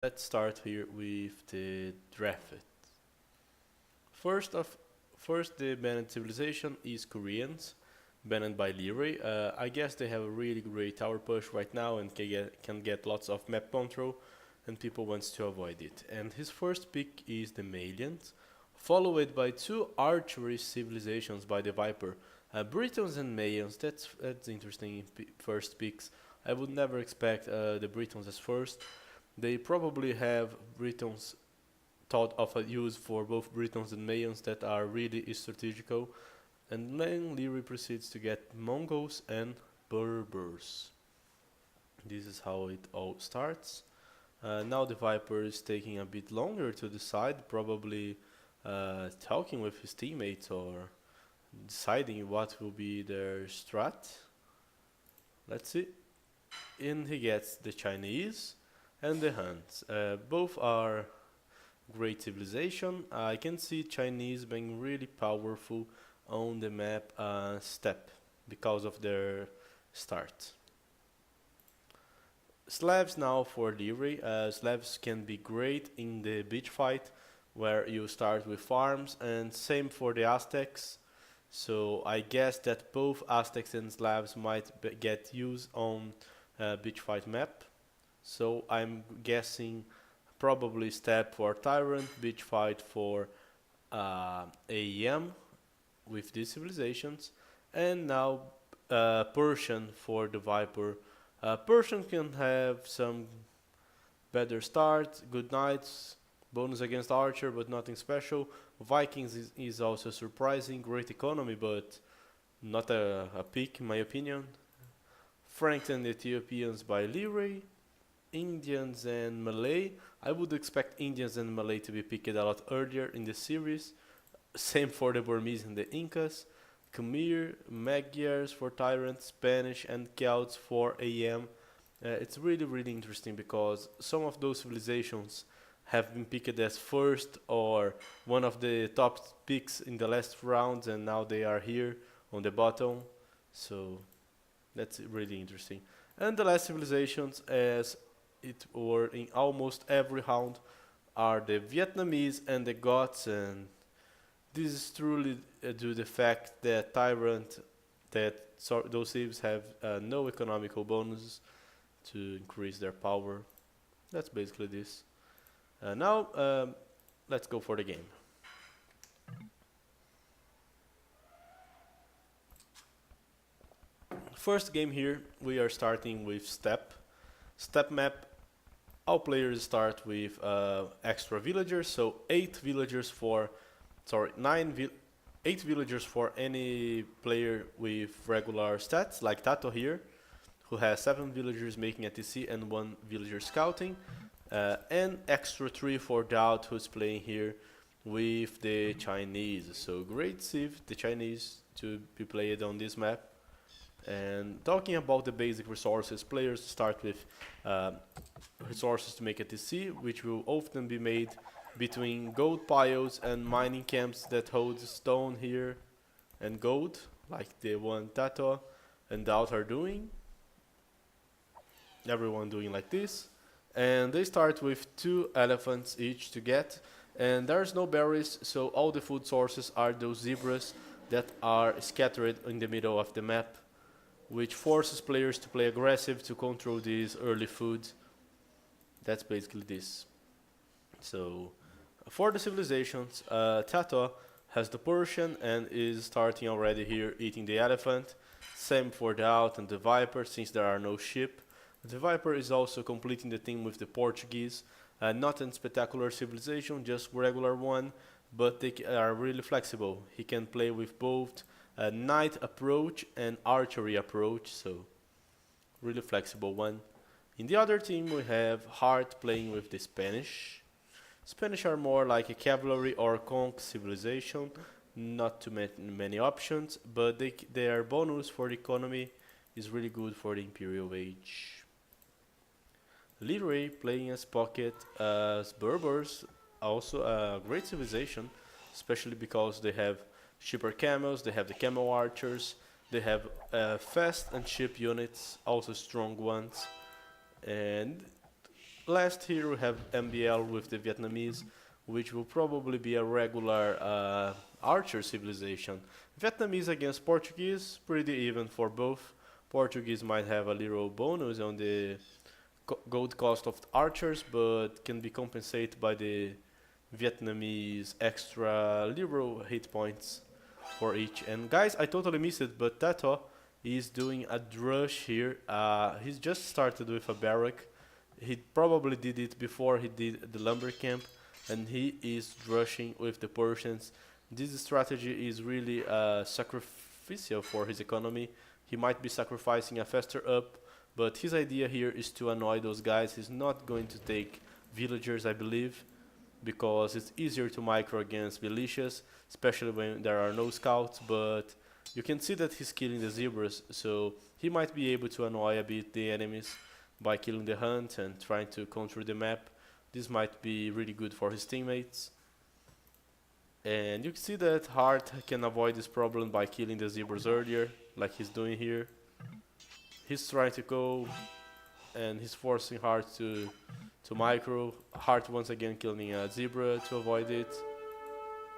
Let's start here with the draft. First of first, the banned civilization is Koreans, banned by Leroy. I guess they have a really great tower push right now and can get lots of map control, and people wants to avoid it. And his first pick is the Malians, followed by two archery civilizations by the Viper, Britons and Mayans. That's interesting. First picks. I would never expect the Britons as first. They probably have Britons thought of a use for both Britons and Mayans that are really strategical. And then Leary proceeds to get Mongols and Berbers. This is how it all starts. Now the Viper is taking a bit longer to decide, probably talking with his teammates or deciding what will be their strat. Let's see. In he gets the Chinese and the Huns. Both are great civilization. I can see Chinese being really powerful on the map step because of their start. Slavs now for Leary. Slavs can be great in the beach fight where you start with farms, and same for the Aztecs. So I guess that both Aztecs and Slavs might get used on beach fight map. So I'm guessing probably step for TyRanT, beach fight for AEM with these civilizations, and now Persian for the Viper. Persian can have some better start, good knights, bonus against archer, but nothing special. Vikings is also surprising, great economy, but not a pick in my opinion. Franks and Ethiopians by Leray. Indians and Malay. I would expect Indians and Malay to be picked a lot earlier in the series. Same for the Burmese and the Incas. Khmer, Magyars for TyRanT, Spanish, and Celts for AM. It's really interesting because some of those civilizations have been picked as first or one of the top picks in the last rounds, and now they are here on the bottom. So that's really interesting. And the last civilizations, as it were in almost every round, are the Vietnamese and the Goths, and this is truly due to the fact that TyRanT, those cities have no economical bonuses to increase their power. That's basically this. Now, let's go for the game. First game here, we are starting with Step. Step map, all players start with extra villagers, so 8 villagers for, 8 villagers for any player with regular stats, like Tato here, who has 7 villagers making a TC and 1 villager scouting, and extra 3 for Doubt, who's playing here with the Chinese. So great civ, the Chinese, to be played on this map. And talking about the basic resources, players start with resources to make a TC, which will often be made between gold piles and mining camps that hold stone here and gold, like the one Tato and Doubt are doing. Everyone doing like this. And they start with 2 elephants each to get, and there's no berries, so all the food sources are those zebras that are scattered in the middle of the map, which forces players to play aggressive to control these early foods. That's basically this. So, for the civilizations, Tato has the Persian and is starting already here eating the elephant. Same for the Out and the Viper, since there are no sheep. The Viper is also completing the team with the Portuguese. Not a spectacular civilization, just regular one, but they are really flexible. He can play with both knight approach and archery approach, so really flexible one. In the other team we have Hart playing with the Spanish. Spanish are more like a cavalry or conch civilization, not too many options, but their bonus for the economy is really good for the Imperial Age. Leroy playing as Pocket as Berbers, also a great civilization, especially because they have shipper camels, they have the camel archers, they have fast and ship units, also strong ones. And Last here we have MBL with the Vietnamese, which will probably be a regular archer civilization. Vietnamese against Portuguese, pretty even for both. Portuguese might have a little bonus on the gold cost of archers, but can be compensated by the Vietnamese extra liberal hit points for each. And guys, I totally missed it, but Tato is doing a drush here. He's just started with a barrack. He probably did it before he did the lumber camp, and he is drushing with the Persians. This strategy is really sacrificial for his economy. He might be sacrificing a faster up, but his idea here is to annoy those guys. He's not going to take villagers, I believe, because it's easier to micro against militias, especially when there are no scouts, but you can see that he's killing the zebras, so he might be able to annoy a bit the enemies by killing the hunt and trying to control the map. This might be really good for his teammates. And you can see that Hart can avoid this problem by killing the zebras earlier, like he's doing here. He's trying to go, and he's forcing Hart to micro. Hart once again killing a zebra to avoid it.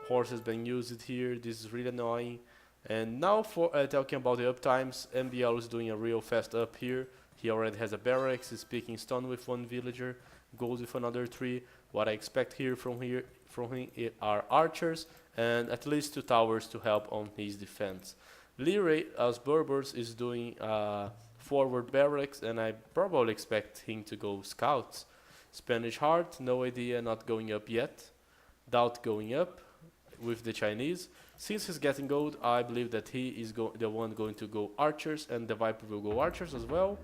Horse has been used here, this is really annoying. And now for talking about the up times, MBL is doing a real fast up here. He already has a barracks, he's picking stone with one villager, goes with another 3. What I expect here from him are archers and at least 2 towers to help on his defense. Leray, as Berbers, is doing forward barracks, and I probably expect him to go scouts. Spanish Heart, no idea, not going up yet. Doubt going up with the Chinese. Since he's getting gold, I believe that he is the one going to go archers, and the Viper will go archers as well.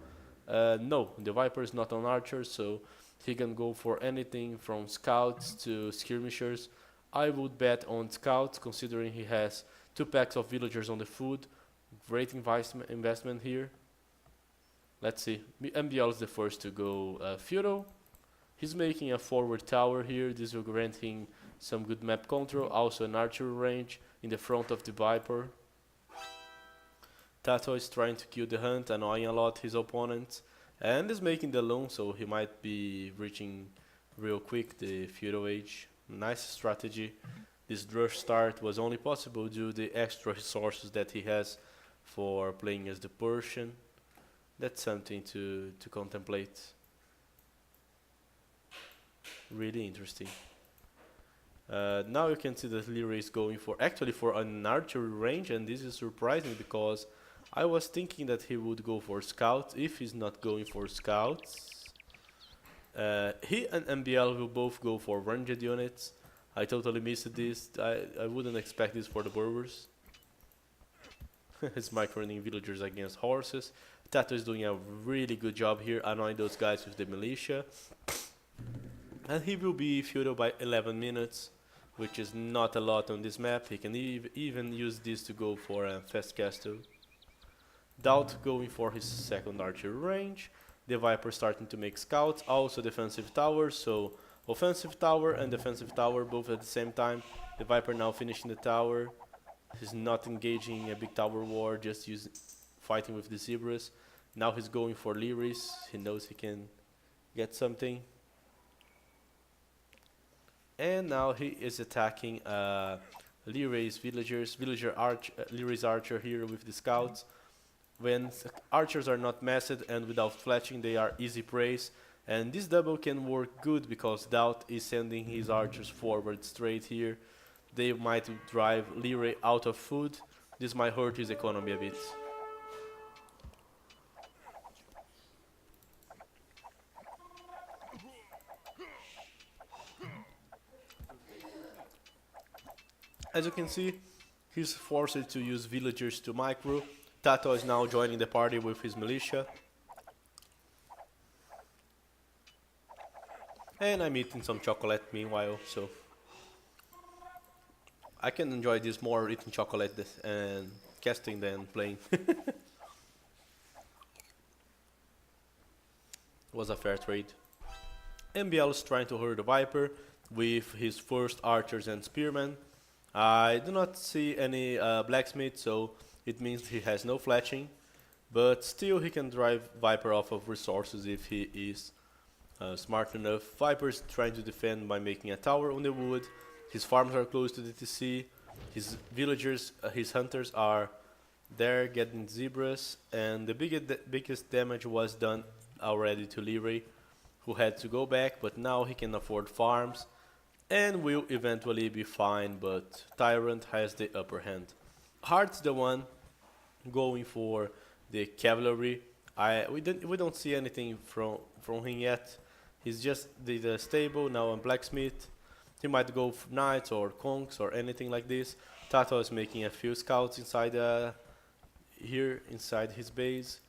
No, the Viper is not on archers, so he can go for anything from scouts to skirmishers. I would bet on scouts, considering he has 2 packs of villagers on the food. Great investment here. Let's see. MBL is the first to go feudal. He's making a forward tower here. This will grant him some good map control. Also an archery range in the front of the Viper. Tato is trying to kill the hunt, annoying a lot his opponents. And is making the loan, so he might be reaching real quick the feudal age. Nice strategy. This drush start was only possible due to the extra resources that he has for playing as the Persian. That's something to contemplate. Really interesting. Now you can see that Leray is going for an archery range, and this is surprising because I was thinking that he would go for scouts. If he's not going for scouts, he and MBL will both go for ranged units. I totally missed this. I wouldn't expect this for the Berbers. It's microing villagers against horses. Tato is doing a really good job here, annoying those guys with the militia. And he will be feudal by 11 minutes, which is not a lot on this map. He can even use this to go for a fast castle. Doubt going for his second archery range. The Viper starting to make scouts, also defensive towers, so offensive tower and defensive tower both at the same time. The Viper now finishing the tower. He's not engaging in a big tower war, just fighting with the zebras. Now he's going for Lyris. He knows he can get something. And now he is attacking Lyray's villagers. Lyray's archer here with the scouts. When archers are not massed and without fletching, they are easy praise. And this double can work good because Doubt is sending his archers forward straight here. They might drive Leray out of food. This might hurt his economy a bit. As you can see, he's forced to use villagers to micro. Tato is now joining the party with his militia. And I'm eating some chocolate meanwhile, so I can enjoy this more eating chocolate and casting than playing. Was a fair trade. MBL is trying to hurt the Viper with his first archers and spearmen. I do not see any blacksmith, so it means he has no fletching, but still he can drive Viper off of resources if he is Smart enough. Viper's trying to defend by making a tower on the wood. His farms are close to the TC. His villagers, his hunters are there getting zebras. And the biggest damage was done already to Leray, who had to go back, but now he can afford farms and will eventually be fine, but TyRanT has the upper hand. Heart's the one going for the cavalry. We don't see anything from him yet. He's just did a stable, now a blacksmith. He might go for knights or conks or anything like this. Tato is making a few scouts inside here inside his base.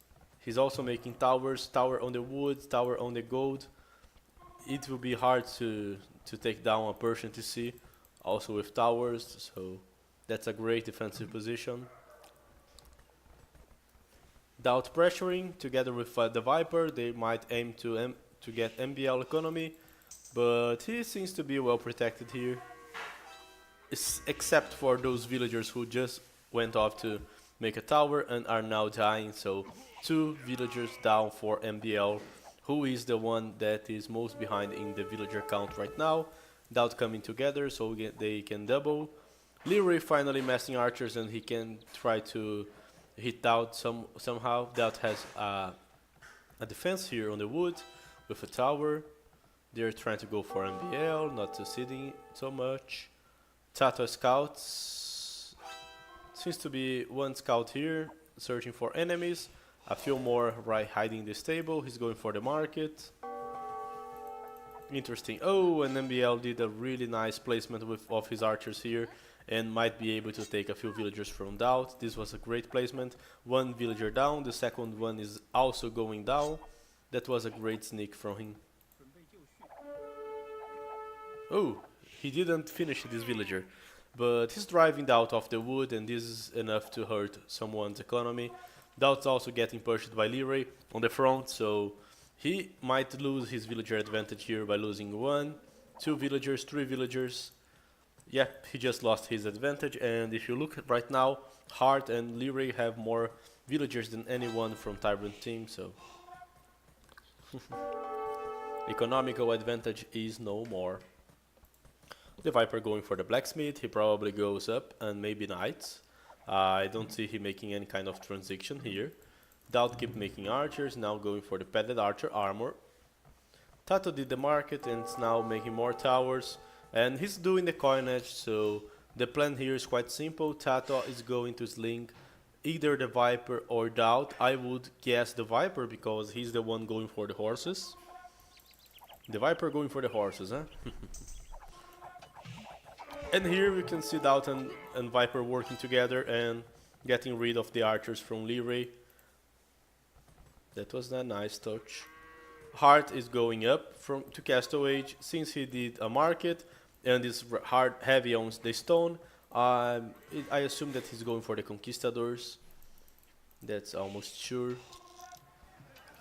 He's also making towers, tower on the wood, tower on the gold. It will be hard to take down a Persian TC, also with towers, so that's a great defensive position. Without pressuring, together with the Viper, they might aim to get MBL economy, but he seems to be well protected here, except for those villagers who just went off to make a tower and are now dying. So 2 villagers down for MBL, who is the one that is most behind in the villager count right now, without coming together so they can double. Leray finally massing archers and he can try to hit out somehow. That has a defense here on the wood with a tower. They're trying to go for MBL, not succeeding so much. Tato scouts. Seems to be 1 scout here, searching for enemies. A few more right hiding in the stable. He's going for the market. Interesting. Oh, and MBL did a really nice placement of his archers here and might be able to take a few villagers from down. This was a great placement. 1 villager down, the second one is also going down. That was a great sneak from him. Oh, he didn't finish this villager, but he's driving out of the wood and this is enough to hurt someone's economy. Doubt's also getting pushed by Leray on the front, so he might lose his villager advantage here by losing 1, 2 villagers, 3 villagers. Yep, he just lost his advantage, and if you look at right now, Hart and Leray have more villagers than anyone from TyRanT team, so economical advantage is no more. The Viper going for the blacksmith, he probably goes up and maybe knights. I don't see him making any kind of transition here. Doubt keep making archers, now going for the padded archer armor. Tato did the market and is now making more towers. And he's doing the coinage, so the plan here is quite simple. Tato is going to sling either the Viper or Doubt. I would guess the Viper because he's the one going for the horses. The Viper going for the horses, huh? And here we can see Doubt and Viper working together and getting rid of the archers from Leray. That was a nice touch. Hart is going up to Castle Age since he did a market and is heavy on the stone. I assume that he's going for the Conquistadors. That's almost sure.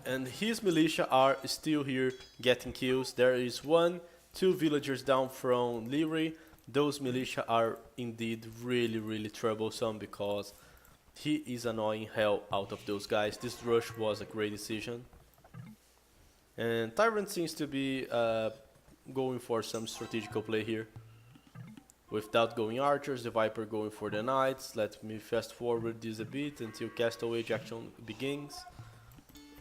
And his militia are still here getting kills. There is 1, 2 villagers down from Leray. Those militia are indeed really troublesome because he is annoying hell out of those guys. This rush was a great decision. And TyRanT seems to be going for some strategical play here. Without going archers, the Viper going for the knights. Let me fast forward this a bit until Castle Age action begins.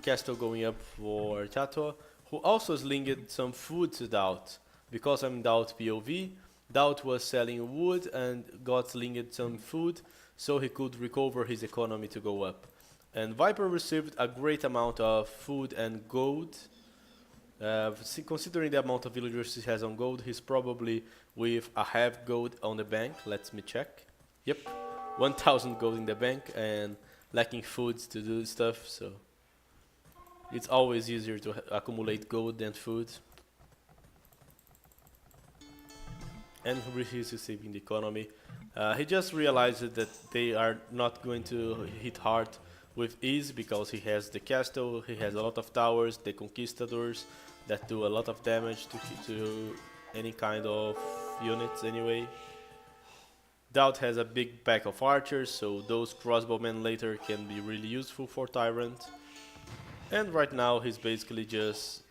Castle going up for Tato, who also slinged some food to Doubt. Because I'm Doubt POV, Doubt was selling wood and got slinged some food so he could recover his economy to go up. And Viper received a great amount of food and gold. Considering the amount of villagers he has on gold, he's probably with a half gold on the bank. Let me check. Yep, 1000 gold in the bank and lacking food to do stuff, so it's always easier to accumulate gold than food. And he's receiving the economy. He just realized that they are not going to hit hard with ease because he has the castle, he has a lot of towers, the conquistadors that do a lot of damage to any kind of units anyway. Doubt has a big pack of archers, so those crossbowmen later can be really useful for TyRanT. And right now he's basically just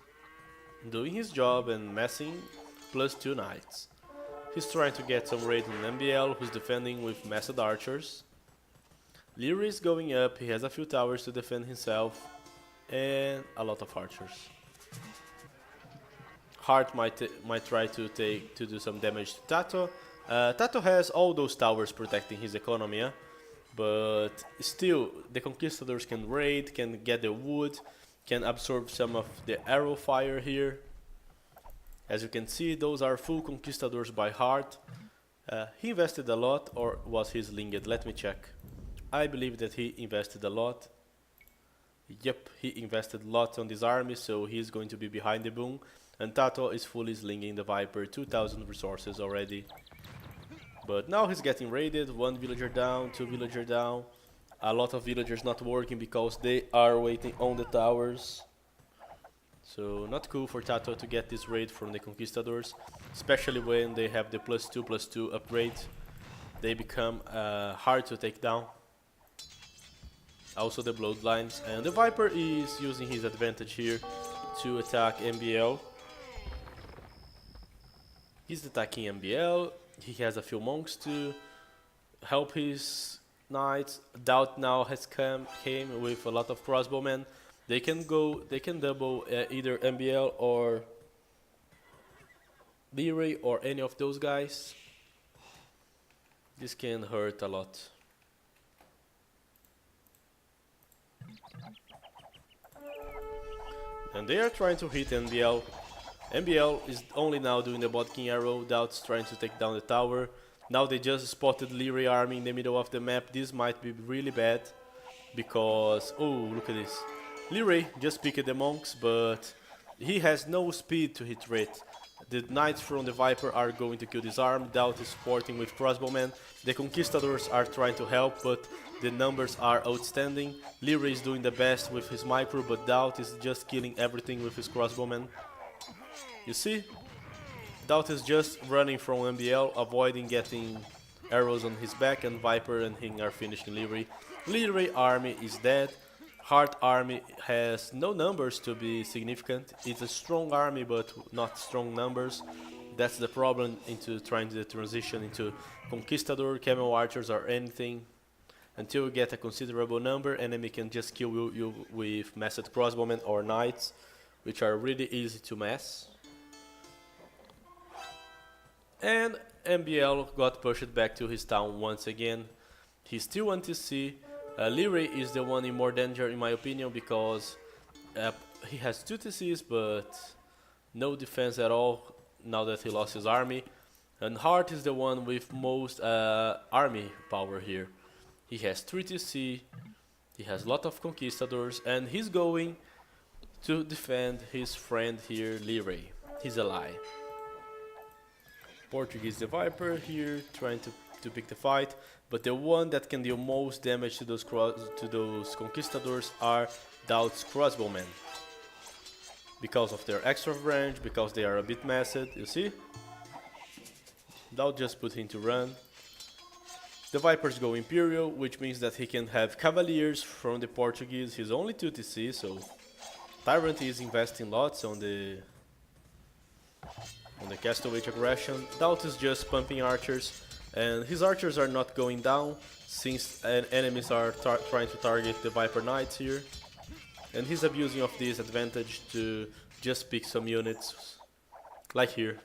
doing his job and messing +2 knights. He's trying to get some raid on MBL, who's defending with massed archers. Leary is going up, he has a few towers to defend himself, and a lot of archers. Hart might try to do some damage to Tato. Tato has all those towers protecting his economy, but still the conquistadors can raid, can get the wood, can absorb some of the arrow fire here. As you can see, those are full conquistadors by Hart. He invested a lot, or was he slinged? Let me check. I believe that he invested a lot. Yep, he invested lots on this army, so he's going to be behind the boom. And Tato is fully slinging the Viper, 2000 resources already. But now he's getting raided, 1 villager down, 2 villager down. A lot of villagers not working because they are waiting on the towers. So not cool for Tato to get this raid from the conquistadors, especially when they have the +2/+2 upgrade. They become hard to take down. Also the bloodlines, and the Viper is using his advantage here to attack MBL. He's attacking MBL. He has a few monks to help his knights. Doubt now has came with a lot of crossbowmen. They can double either MBL or Leary or any of those guys. This can hurt a lot. And they are trying to hit MBL. MBL is only now doing the bot king arrow. Doubt's trying to take down the tower. Now they just spotted Leary army in the middle of the map. This might be really bad because, oh, look at this. Leary just picked the monks, but he has no speed to hit rate. The knights from the Viper are going to kill this arm. Doubt is supporting with crossbowmen. The conquistadors are trying to help, but the numbers are outstanding. Leary is doing the best with his micro, but Doubt is just killing everything with his crossbowmen. You see? Doubt is just running from MBL, avoiding getting arrows on his back, and Viper and him are finishing Leary. Leary army is dead. Hart army has no numbers to be significant. It's a strong army, but not strong numbers. That's the problem into trying to transition into conquistador, camel archers, or anything. Until you get a considerable number, enemy can just kill you with massed crossbowmen or knights, which are really easy to mass. And MBL got pushed back to his town once again. He's still on TC. Leary is the one in more danger in my opinion because he has 2 TCs but no defense at all now that he lost his army. And Hart is the one with most army power here. He has 3 TC, he has a lot of conquistadors, and he's going to defend his friend here, Leary, his ally. Portuguese the Viper here trying to pick the fight, but the one that can deal most damage to those conquistadors are Doubt's crossbowmen. Because of their extra range, because they are a bit massed, you see? Doubt just put him to run. The Vipers go Imperial, which means that he can have Cavaliers from the Portuguese. He's only 2 TC, so TyRanT is investing lots on the Castle Age aggression. Doubt is just pumping archers, and his archers are not going down since enemies are trying to target the Viper Knights here. And he's abusing of this advantage to just pick some units, like here.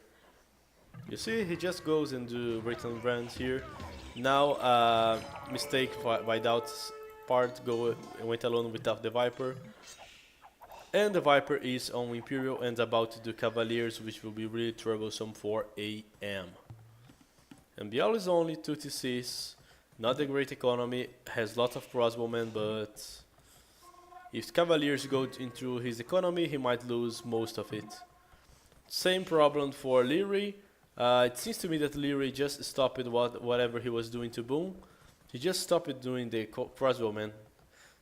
You see, he just goes and do return runs here. Now, mistake by Doubt's part, went alone without the Viper. And the Viper is on Imperial and about to do Cavaliers, which will be really troublesome for AM. MBL is only 2 TCs, not a great economy, has lots of crossbowmen, but if Cavaliers go into his economy, he might lose most of it. Same problem for Leary. It seems to me that Leary just stopped whatever he was doing to Boom. He just stopped doing the crossbowmen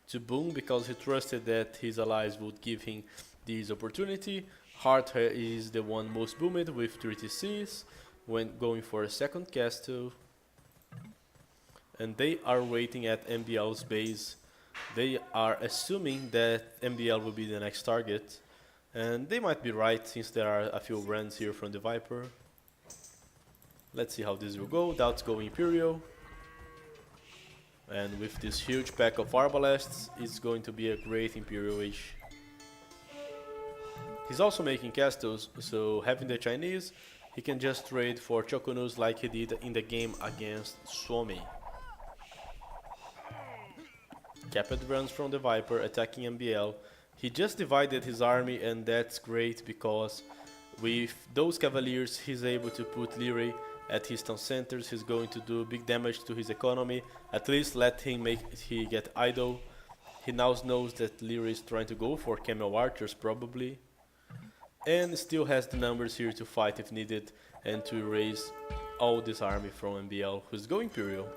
to Boom because he trusted that his allies would give him this opportunity. Hart is the one most boomed with 3 TCs when going for a second castle. And they are waiting at MBL's base. They are assuming that MBL will be the next target. And they might be right since there are a few brands here from the Viper. Let's see how this will go. Doubt's going Imperial. And with this huge pack of Arbalests, it's going to be a great Imperial Age. He's also making castles, so having the Chinese, he can just trade for Chokonus like he did in the game against Suomi. Capped runs from the Viper attacking MBL. He just divided his army, and that's great because with those Cavaliers he's able to put Leary at his town centers. He's going to do big damage to his economy. At least let him he get idle. He now knows that Leary is trying to go for Camel Archers probably. And still has the numbers here to fight if needed and to erase all this army from MBL, who's going Imperial.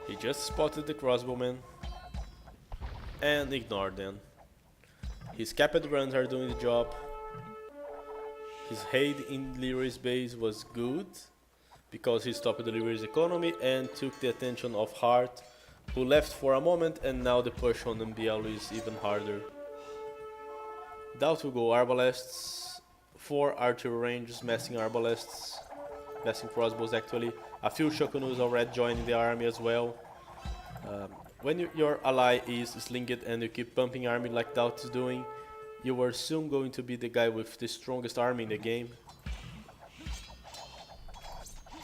He just spotted the crossbowmen and ignored them. His capped runs are doing the job. His raid in Leary's base was good because he stopped the Leary's economy and took the attention of Hart, who left for a moment, and now the push on MBL is even harder. Doubt will go Arbalests, 4 archer ranges, messing Arbalests, messing crossbows actually. A few Shokunus already joining the army as well. When your ally is slinged and you keep pumping army like Doubt is doing, you are soon going to be the guy with the strongest army in the game.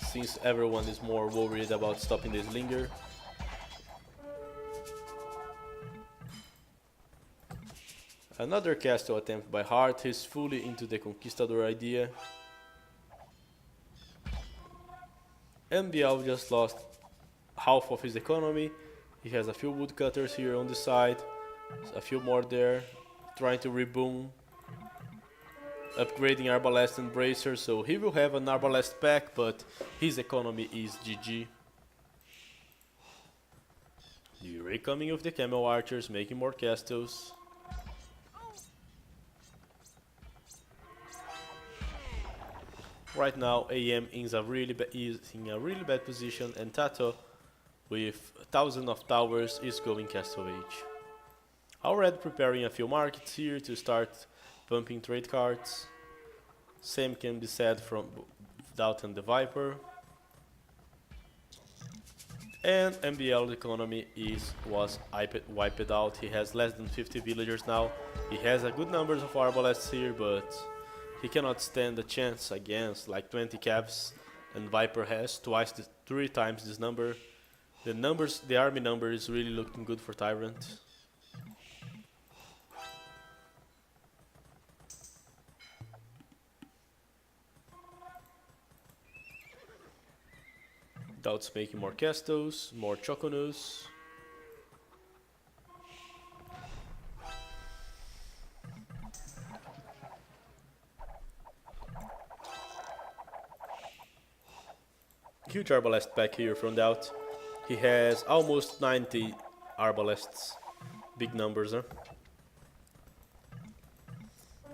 Since everyone is more worried about stopping the Slinger. Another castle attempt by Hart. He's fully into the Conquistador idea. MBL just lost half of his economy. He has a few woodcutters here on the side, a few more there, trying to reboom, upgrading Arbalest and Bracer, so he will have an Arbalest pack, but his economy is GG. Leary coming with the Camel Archers, making more castles. Right now AM is in a really bad position, and Tato with thousands of towers is going Castle Age. Already preparing a few markets here to start pumping trade cards. Same can be said from Doubt and the Viper. And MBL economy was wiped out. He has less than 50 villagers now. He has a good numbers of Arbalests here, but he cannot stand a chance against like 20 Cavs, and Viper has 3 times this number. The army number is really looking good for TyRanT. Doubt's making more castles, more Chokonus. Huge Arbalest pack here from Doubt. He has almost 90 Arbalests. Big numbers, huh?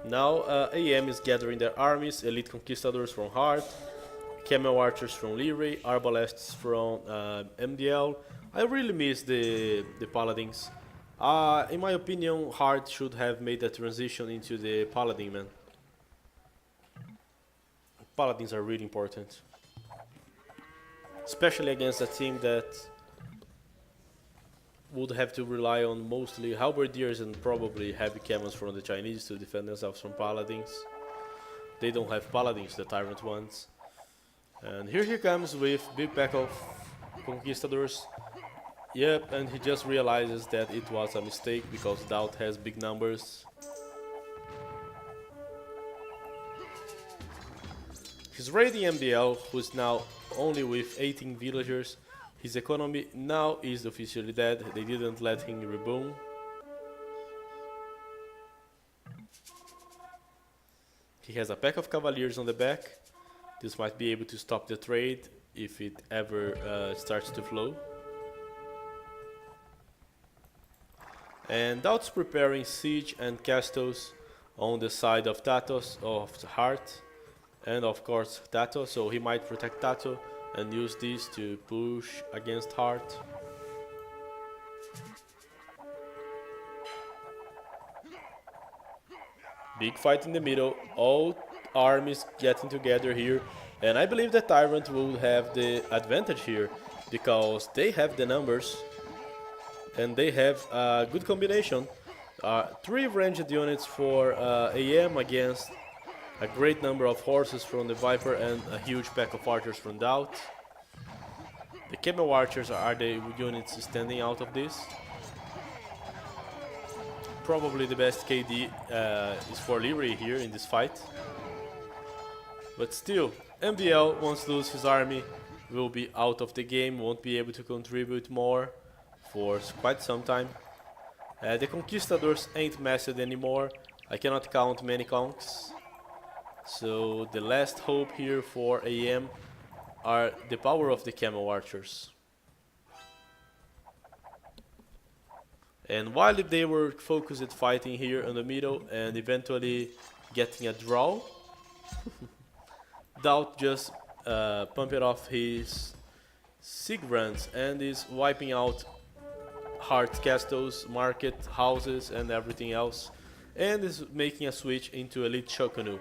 Now AM is gathering their armies, Elite Conquistadors from Hart, Camel Archers from Leary, Arbalests from MDL. I really miss the Paladins. In my opinion, Hart should have made the transition into the Paladin, man. Paladins are really important. Especially against a team that would have to rely on mostly halberdiers and probably heavy cannons from the Chinese to defend themselves from paladins. They don't have paladins, the TyRanT ones. And here he comes with big pack of conquistadors. Yep, and he just realizes that it was a mistake because Doubt has big numbers. He's raiding MBL, who's now only with 18 villagers. His economy now is officially dead. They didn't let him reboom. He has a pack of cavaliers on the back. This might be able to stop the trade if it ever starts to flow. And Doubt's preparing siege and castles on the side of Tatos, of Hart, and of course Tato, so he might protect Tato and use this to push against Hart. Big fight in the middle, all armies getting together here, and I believe that TyRanT will have the advantage here because they have the numbers and they have a good combination. 3 ranged units for AM against a great number of horses from the Viper and a huge pack of archers from Doubt. The Camel Archers are the units standing out of this. Probably the best KD is for Leary here in this fight. But still, MBL, once lose his army, will be out of the game, won't be able to contribute more for quite some time. The Conquistadors ain't mastered anymore. I cannot count many conks. So the last hope here for AM are the power of the Camel Archers. And while they were focused fighting here in the middle and eventually getting a draw, Doubt just pumped off his Sigrans and is wiping out Heart Castles, Market, Houses and everything else, and is making a switch into Elite Shokunnu.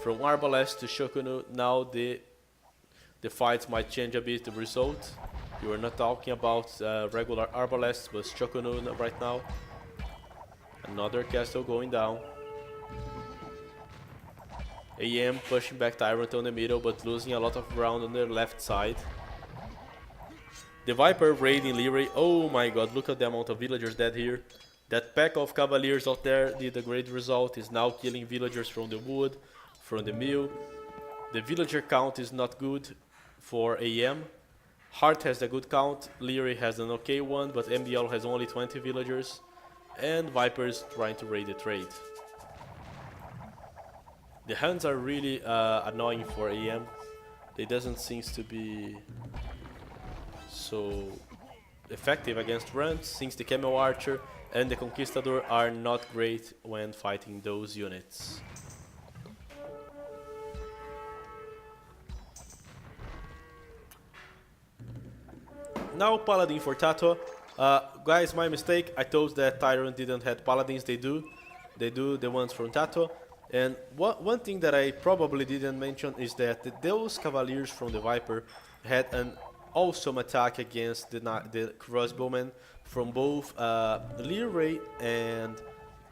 From Arbalest to Shokunnu, now the fights might change a bit the result. You are not talking about regular Arbalest, but Shokunnu right now. Another castle going down. AM pushing back TyRanT on the middle, but losing a lot of ground on the left side. The Viper raiding Leary. Oh my god, look at the amount of villagers dead here. That pack of cavaliers out there did a great result, is now killing villagers from the wood, from the mill. The villager count is not good for AM. Hart has a good count, Leary has an okay one, but MBL has only 20 villagers. And Viper's trying to raid the trade. The hands are really annoying for AM. They doesn't seem to be so effective against runs, since the Camel Archer and the Conquistador are not great when fighting those units. Now Paladin for Tato. Guys, my mistake, I told that TyRanT didn't have Paladins, they do. They do, the ones from Tato. And one thing that I probably didn't mention is that those Cavaliers from the Viper had an awesome attack against the crossbowmen from both Leary and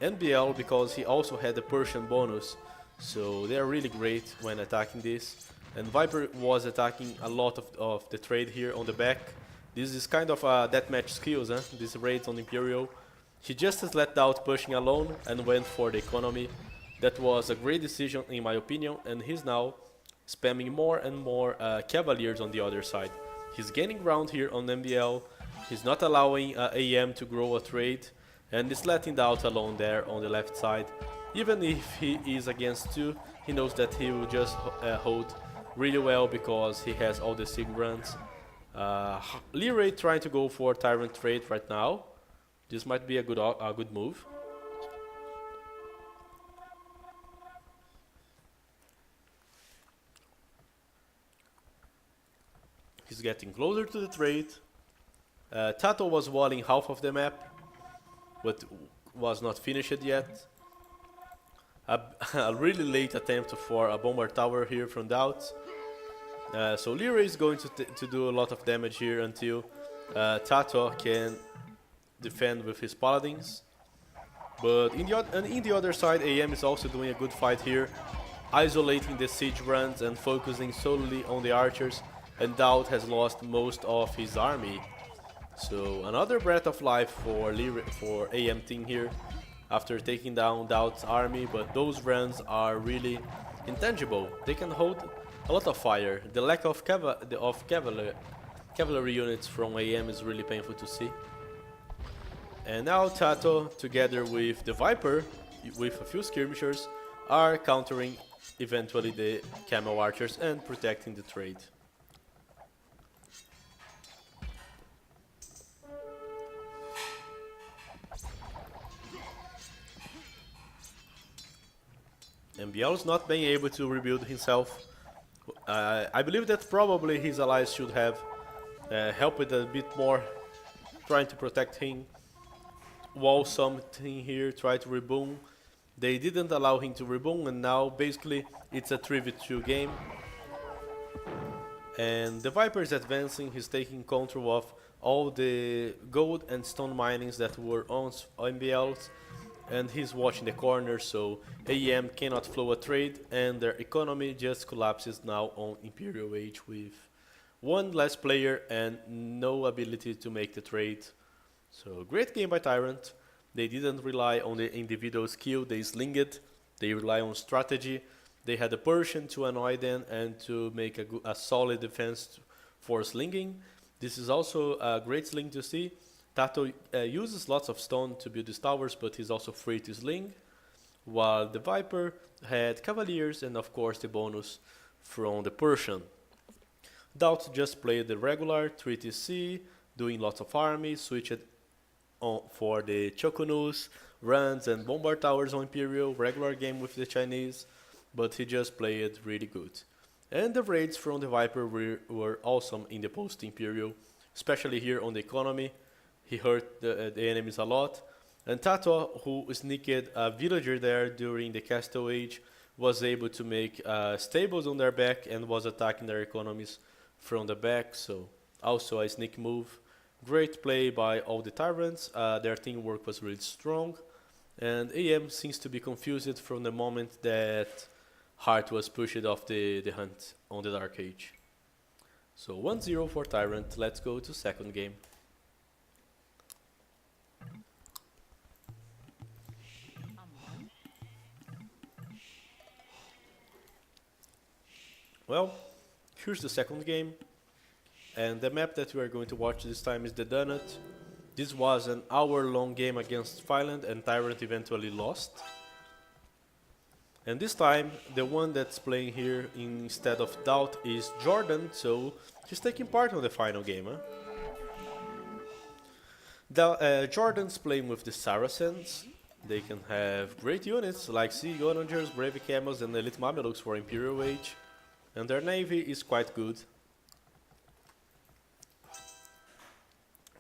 NBL, because he also had the Persian bonus. So they are really great when attacking this. And Viper was attacking a lot of the trade here on the back. This is kind of deathmatch skills, this raid on Imperial. He just has let out pushing alone and went for the economy. That was a great decision in my opinion, and he's now spamming more and more Cavaliers on the other side. He's gaining ground here on MBL, he's not allowing AM to grow a trade, and is letting Doubt alone there on the left side. Even if he is against 2, he knows that he will just hold really well because he has all the sig runs. Leary trying to go for TyRanT trade right now. This might be a good move. He's getting closer to the trade. Tato was walling half of the map, but was not finished yet. A really late attempt for a bomber tower here from Doubt. So Leary is going to do a lot of damage here until Tato can defend with his paladins. But in the other side, AM is also doing a good fight here, isolating the siege runs and focusing solely on the archers, and Doubt has lost most of his army. So another breath of life for AM team here after taking down Doubt's army, but those runs are really intangible. They can hold a lot of fire. The lack of cavalry units from AM is really painful to see. And now Tato, together with the Viper, with a few skirmishers, are countering eventually the Camel Archers and protecting the trade. MBL is not being able to rebuild himself. I believe that probably his allies should have helped a bit more, trying to protect him. Wall something here, try to reboom They didn't allow him to rebound, and now basically it's a 3v2 game. And the Viper is advancing, he's taking control of all the gold and stone minings that were on MBLs, and he's watching the corner, so AEM cannot flow a trade, and their economy just collapses now on Imperial Age with one less player and no ability to make the trade. So great game by TyRanT. They didn't rely on the individual skill, they slinged, they rely on strategy. They had a Persian to annoy them and to make a solid defense for slinging. This is also a great sling to see. Tato uses lots of stone to build his towers, but he's also free to sling. While the Viper had Cavaliers and of course the bonus from the Persian. Daut just played the regular 3TC, doing lots of army, switched on for the Chokonus, runs and bombard towers on Imperial, regular game with the Chinese, but he just played really good. And the raids from the Viper were awesome in the post-Imperial, especially here on the economy. He hurt the enemies a lot. And Tato, who sneaked a villager there during the Castle Age, was able to make stables on their back and was attacking their economies from the back, so also a sneak move. Great play by all the TyRanTs, their teamwork was really strong, and AM seems to be confused from the moment that Hart was pushed off the hunt on the Dark Age. So 1-0 for TyRanT, let's go to second game. Well, here's the second game, and the map that we are going to watch this time is the Donut. This was an hour-long game against Finland, and TyRanT eventually lost. And this time, the one that's playing here instead of Daut is Jordan, so he's taking part on the final game. Jordan's playing with the Saracens. They can have great units like Sea Onagers, Brave Camels, and Elite Mamelukes for Imperial Age. And their navy is quite good.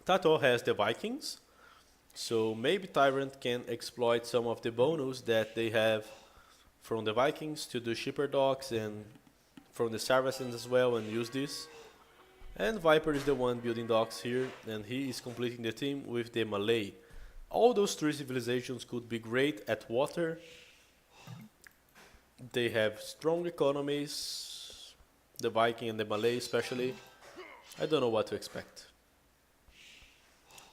Tato has the Vikings, so maybe TyRanT can exploit some of the bonus that they have from the Vikings to do shipper docks and from the Saracens as well and use this. And Viper is the one building docks here, and he is completing the team with the Malay. All those three civilizations could be great at water. They have strong economies, the Viking and the Malay especially. I don't know what to expect.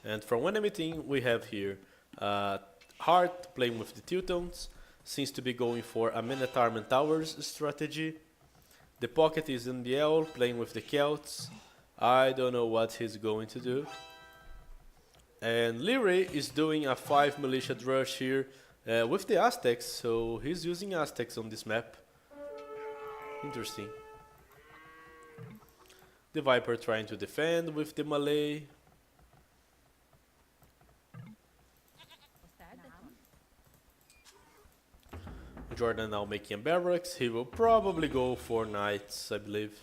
And from enemy team we have here Hart playing with the Teutons, seems to be going for a Men-at-Arms and Towers strategy. The Pocket is in the L playing with the Celts. I don't know what he's going to do. And Leary is doing a 5 militia rush here with the Aztecs, so he's using Aztecs on this map. Interesting. The Viper trying to defend with the Malay. Jordan now making barracks. He will probably go for knights, I believe.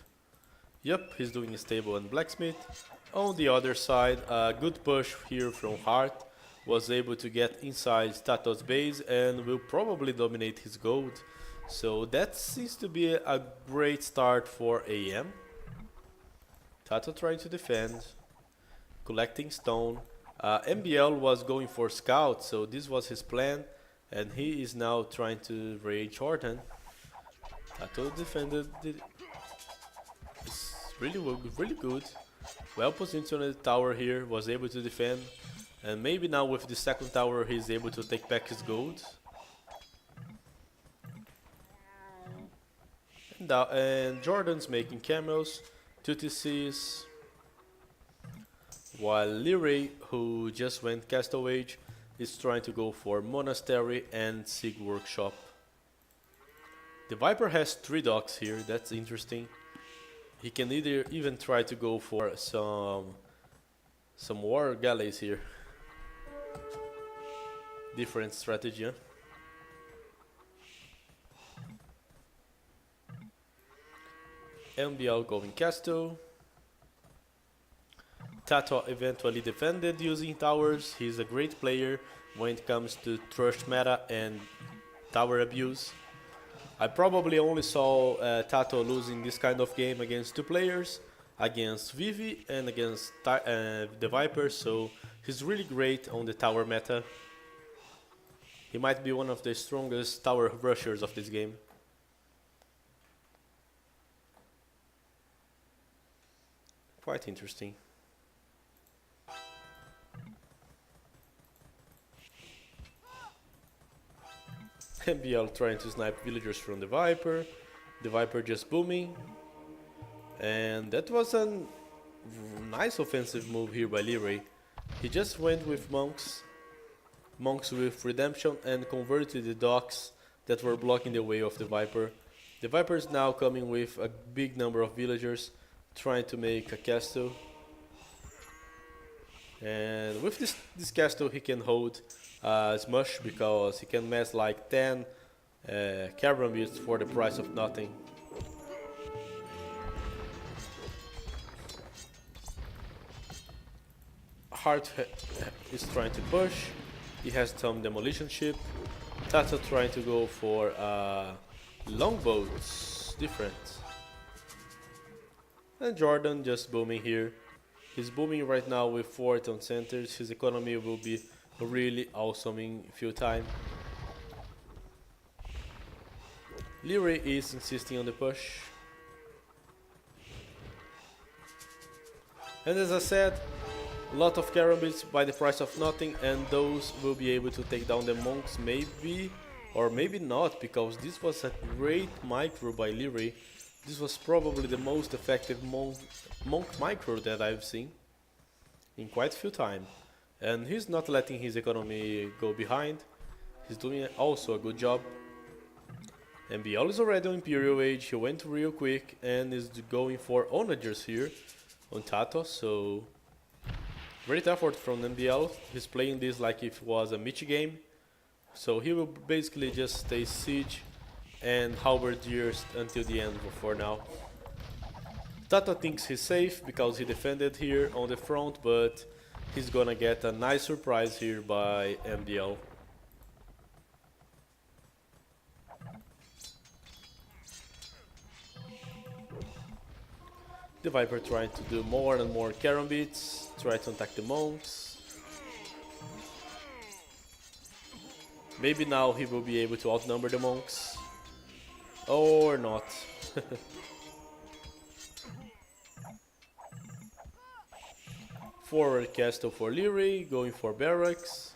Yep, he's doing stable and blacksmith. On the other side, a good push here from Hart. Was able to get inside Tato's base and will probably dominate his gold. So that seems to be a great start for AM. Tato trying to defend, collecting stone. MBL was going for scout, so this was his plan. And he is now trying to raid Jordan. Tato defended it. It's really good. Well positioned on the tower here, was able to defend. And maybe now with the second tower he's able to take back his gold. And Jordan's making camels, 2 TCs. While Leary, who just went Castle Age, is trying to go for Monastery and Sig Workshop. The Viper has 3 docks here, that's interesting. He can even try to go for some war galleys here. Different strategy, huh? MBL going Castle. Tato eventually defended using towers. He's a great player when it comes to Thrush meta and tower abuse. I probably only saw Tato losing this kind of game against 2 players, against Vivi and against TheViper, so he's really great on the tower meta. He might be one of the strongest tower rushers of this game. Quite interesting. MBL trying to snipe villagers from the Viper. The Viper just booming. And that was a nice offensive move here by Leray. He just went with monks with redemption and converted the docks that were blocking the way of the Viper. The Viper is now coming with a big number of villagers trying to make a castle. And with this castle he can hold Smush because he can mass like 10 cavern beasts for the price of nothing. Hart is trying to push. He has some demolition ship. Tato trying to go for longboats, different. And Jordan just booming here. He's booming right now with 4 town centers. His economy will be really awesome in few time. Leray is insisting on the push. And as I said, a lot of carambits by the price of nothing, and those will be able to take down the monks maybe, or maybe not, because this was a great micro by Leray. This was probably the most effective monk micro that I've seen in quite a few time. And he's not letting his economy go behind. He's doing also a good job. MBL is already on Imperial Age. He went real quick and is going for onagers here on Tato, so great effort from MBL. He's playing this like if it was a Michi game. So he will basically just stay siege and halberdiers until the end for now. Tato thinks he's safe because he defended here on the front, but he's gonna get a nice surprise here by MBL. The Viper trying to do more and more carambits, try to attack the monks. Maybe now he will be able to outnumber the monks. Or not. Forward castle for Leray, going for barracks.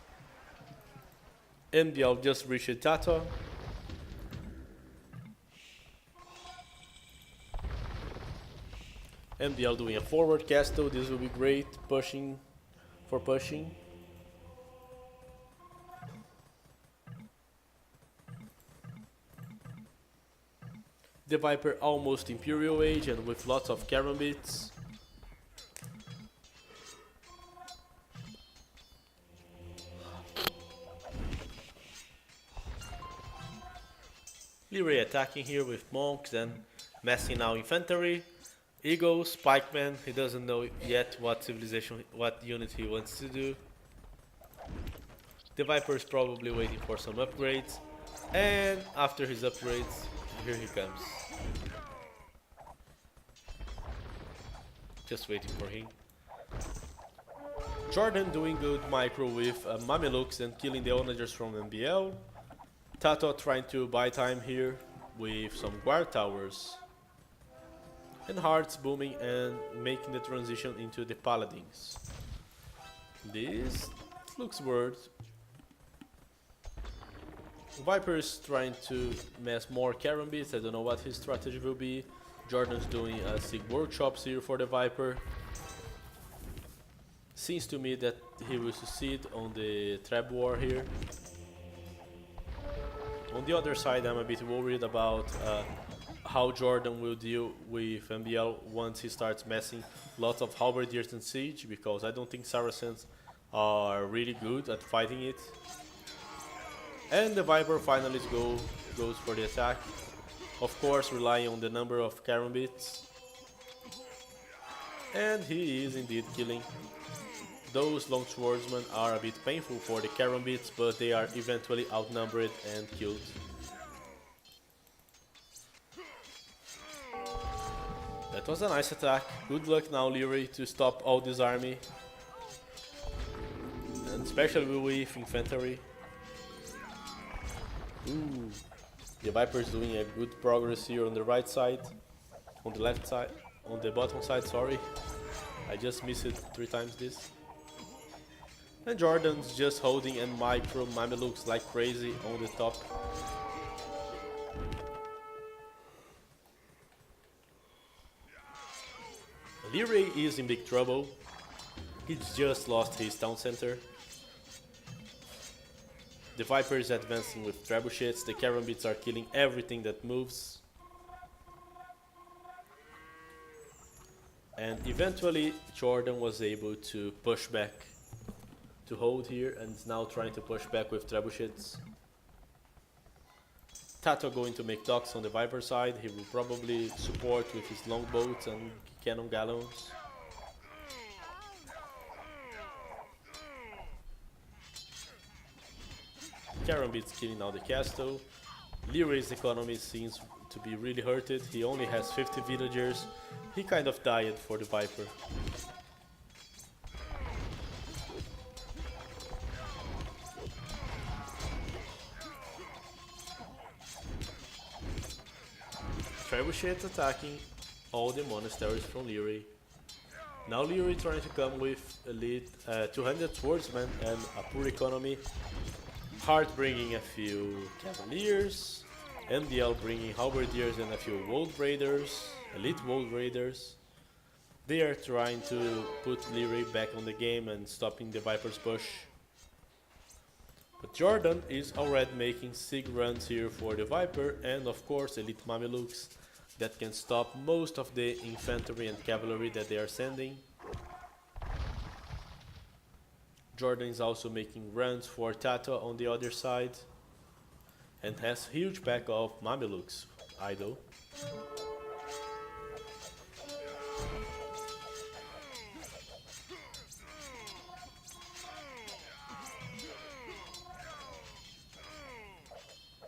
MBL just reached Tata. MBL doing a forward castle, this will be great, pushing. The Viper almost Imperial Age and with lots of carambits. Leray attacking here with monks and messing now infantry. Eagles, pikemen, he doesn't know yet what civilization, what unit he wants to do. The Viper is probably waiting for some upgrades, and after his upgrades, here he comes. Just waiting for him. Jordan doing good micro with Mamelukes and killing the onagers from MBL. Tato trying to buy time here with some guard towers. And Hearts booming and making the transition into the Paladins. This looks worth. Viper is trying to mass more carambits. I don't know what his strategy will be. Jordan's doing Sig workshops here for the Viper. Seems to me that he will succeed on the trap war here. On the other side, I'm a bit worried about how Jordan will deal with MBL once he starts massing lots of halberdiers and siege, because I don't think Saracens are really good at fighting it. And the Viper finally goes for the attack, of course relying on the number of carambits. And he is indeed killing. Those long swordsmen are a bit painful for the Karambits, but they are eventually outnumbered and killed. That was a nice attack. Good luck now, Leary, to stop all this army. And especially with infantry. Ooh. The Viper is doing a good progress here on the right side. On the left side. On the bottom side, sorry. I just missed it 3 times this. And Jordan's just holding and micro Mamelukes like crazy on the top. Leary is in big trouble. He's just lost his town center. The Viper is advancing with trebuchets. The Karambits are killing everything that moves. And eventually Jordan was able to push back, to hold here, and is now trying to push back with trebuchets. Tato going to make docks on the Viper side. He will probably support with his longboats and cannon gallons. Karambit's killing now the castle. Leary's economy seems to be really hurted. He only has 50 villagers. He kind of died for the Viper. Trebuchets attacking all the monasteries from Leary. Now Leary trying to come with elite 200 swordsmen and a poor economy. Hart bringing a few cavaliers. MDL bringing halberdiers and a few wold raiders, elite wold raiders. They are trying to put Leary back on the game and stopping the Viper's push. But Jordan is already making sig runs here for the Viper, and of course elite Mamelukes that can stop most of the infantry and cavalry that they are sending. Jordan is also making runs for Tato on the other side, and has huge pack of Mamelukes idle.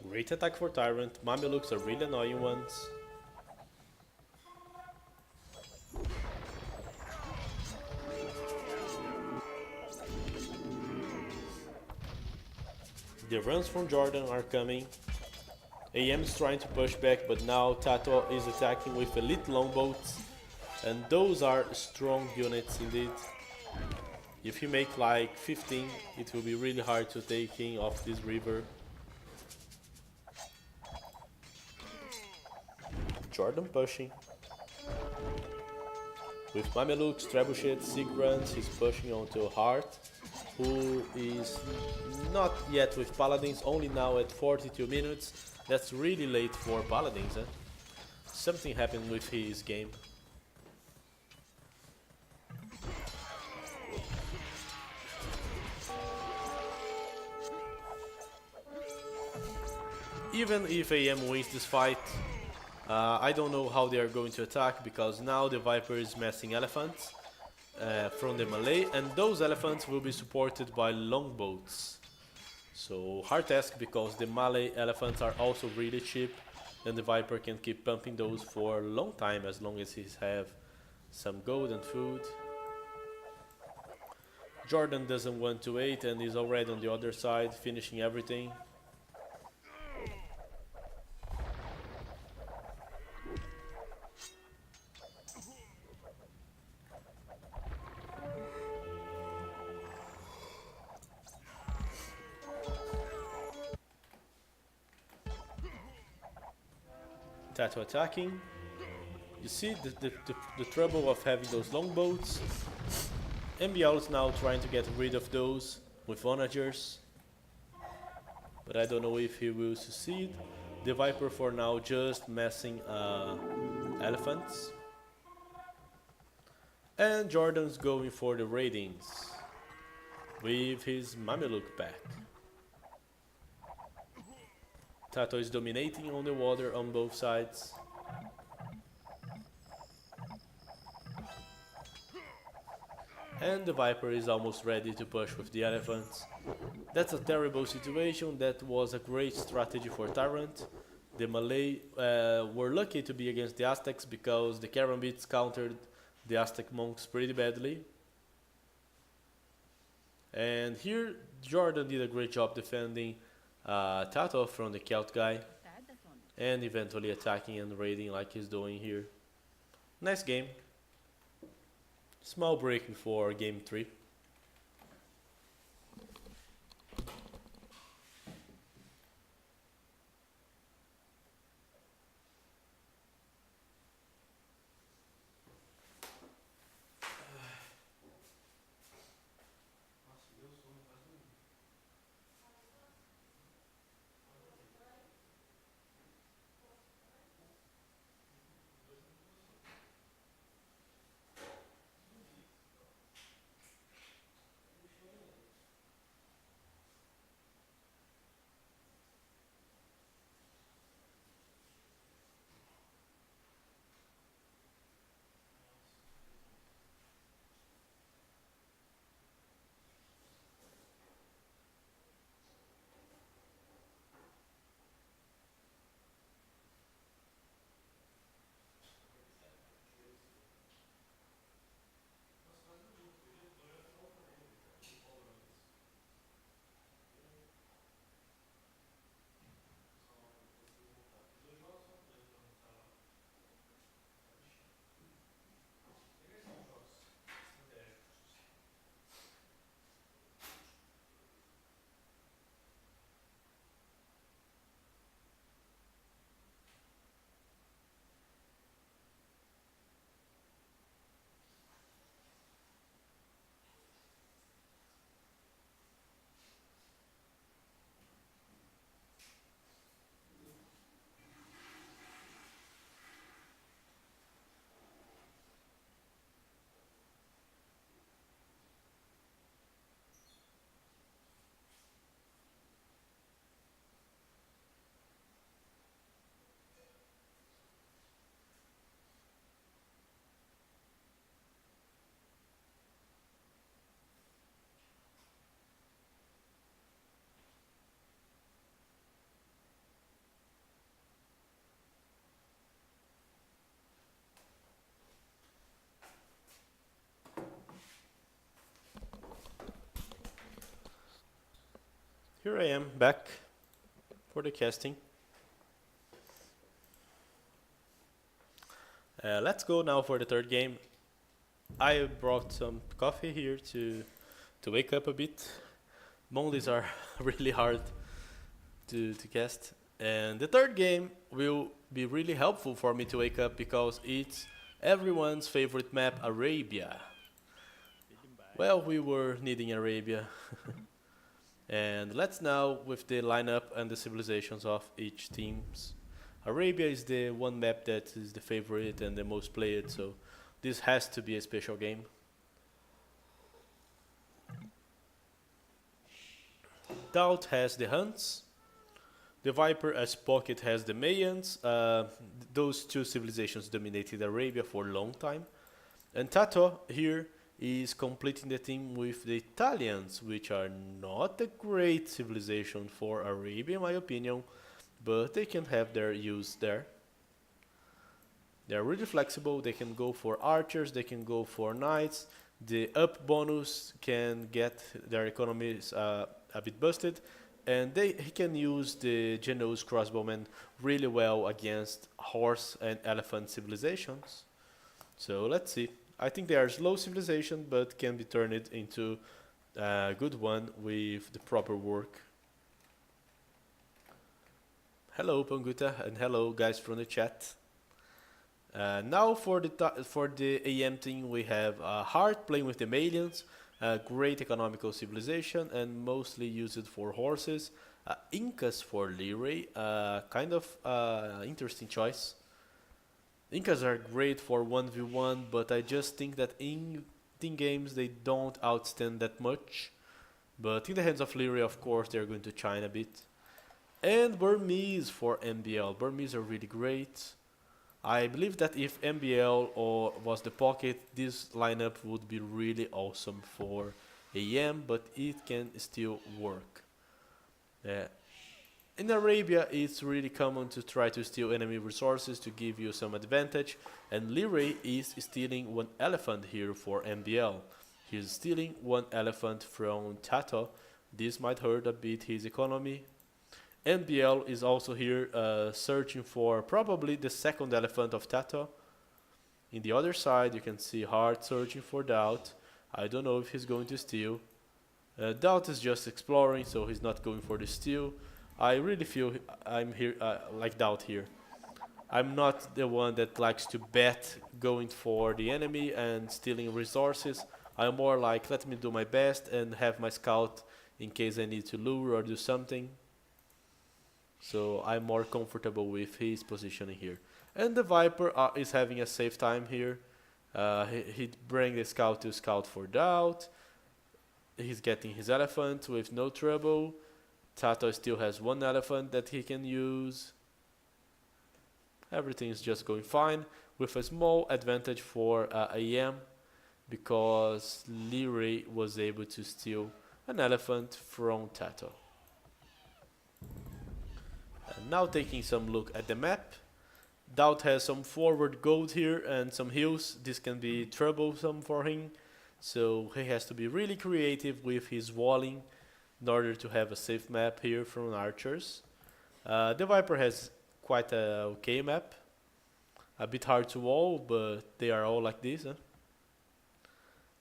Great attack for TyRanT. Mamelukes are really annoying ones. The runs from Jordan are coming. AM is trying to push back, but now Tato is attacking with elite longboats, and those are strong units indeed. If you make like 15, it will be really hard to take king off this river. Jordan pushing. With Mamelukes, trebuchets, sig runs, he's pushing onto Hart, who is not yet with Paladins, only now at 42 minutes. That's really late for Paladins, eh? Something happened with his game. Even if AM wins this fight, I don't know how they are going to attack, because now the Viper is massing elephants from the Malay, and those elephants will be supported by longboats. So hard task, because the Malay elephants are also really cheap, and the Viper can keep pumping those for a long time as long as he have some gold and food. Jordan doesn't want to wait and is already on the other side finishing everything. Tato attacking. You see the trouble of having those longboats. MBL is now trying to get rid of those with onagers, but I don't know if he will succeed. The Viper for now just messing elephants. And Jordan's going for the raidings with his Mameluke pack. Tato is dominating on the water on both sides. and the Viper is almost ready to push with the elephants. That's a terrible situation. That was a great strategy for TyRanT. The Malay were lucky to be against the Aztecs because the Karambits countered the Aztec monks pretty badly. And here Jordan did a great job defending Tato from the Celt guy and eventually attacking and raiding like he's doing here. Nice game. Small break before game 3. Here I am back for the casting. Let's go now for the third game. I brought some coffee here to wake up a bit. Mondays are really hard to cast. And the third game will be really helpful for me to wake up because it's everyone's favorite map, Arabia. Well, we were needing Arabia. And let's now with the lineup and the civilizations of each teams. Arabia is the one map that is the favorite and the most played, so this has to be a special game. Doubt has the Huns. The Viper as Pocket has the Mayans. Those two civilizations dominated Arabia for a long time. And Tato here is completing the team with the Italians, which are not a great civilization for Arabia in my opinion, but they can have their use there. They're really flexible, they can go for archers, they can go for knights, the up bonus can get their economies a bit busted, and he can use the Genoese crossbowmen really well against horse and elephant civilizations. So let's see. I think they are slow civilization, but can be turned into a good one with the proper work. Hello Panguta, and hello guys from the chat. Now for the AM team we have Hart playing with the Malians, a great economical civilization and mostly used for horses. Incas for Leray, kind of interesting choice. Incas are great for 1v1, but I just think that in team games they don't outstand that much. But in the hands of Leray, of course, they're going to shine a bit. And Burmese for MBL. Burmese are really great. I believe that if MBL or was the pocket, this lineup would be really awesome for AM, but it can still work. Uh, in Arabia, it's really common to try to steal enemy resources to give you some advantage, and Liray is stealing one elephant here for MBL. He's stealing one elephant from Tato. This might hurt a bit his economy. MBL is also here searching for probably the second elephant of Tato. In the other side, you can see Hart searching for Doubt. I don't know if he's going to steal. Doubt is just exploring, so he's not going for the steal. I really feel I'm here like Doubt here. I'm not the one that likes to bet going for the enemy and stealing resources. I'm more like, let me do my best and have my scout in case I need to lure or do something. So I'm more comfortable with his positioning here. And the Viper is having a safe time here. He bring the scout to scout for Doubt. He's getting his elephant with no trouble. Tato still has one elephant that he can use. Everything is just going fine with a small advantage for AM because Liray was able to steal an elephant from Tato. Now taking some look at the map. Doubt has some forward gold here and some hills. This can be troublesome for him, so he has to be really creative with his walling in order to have a safe map here from archers. The Viper has quite a okay map. A bit hard to wall, but they are all like this.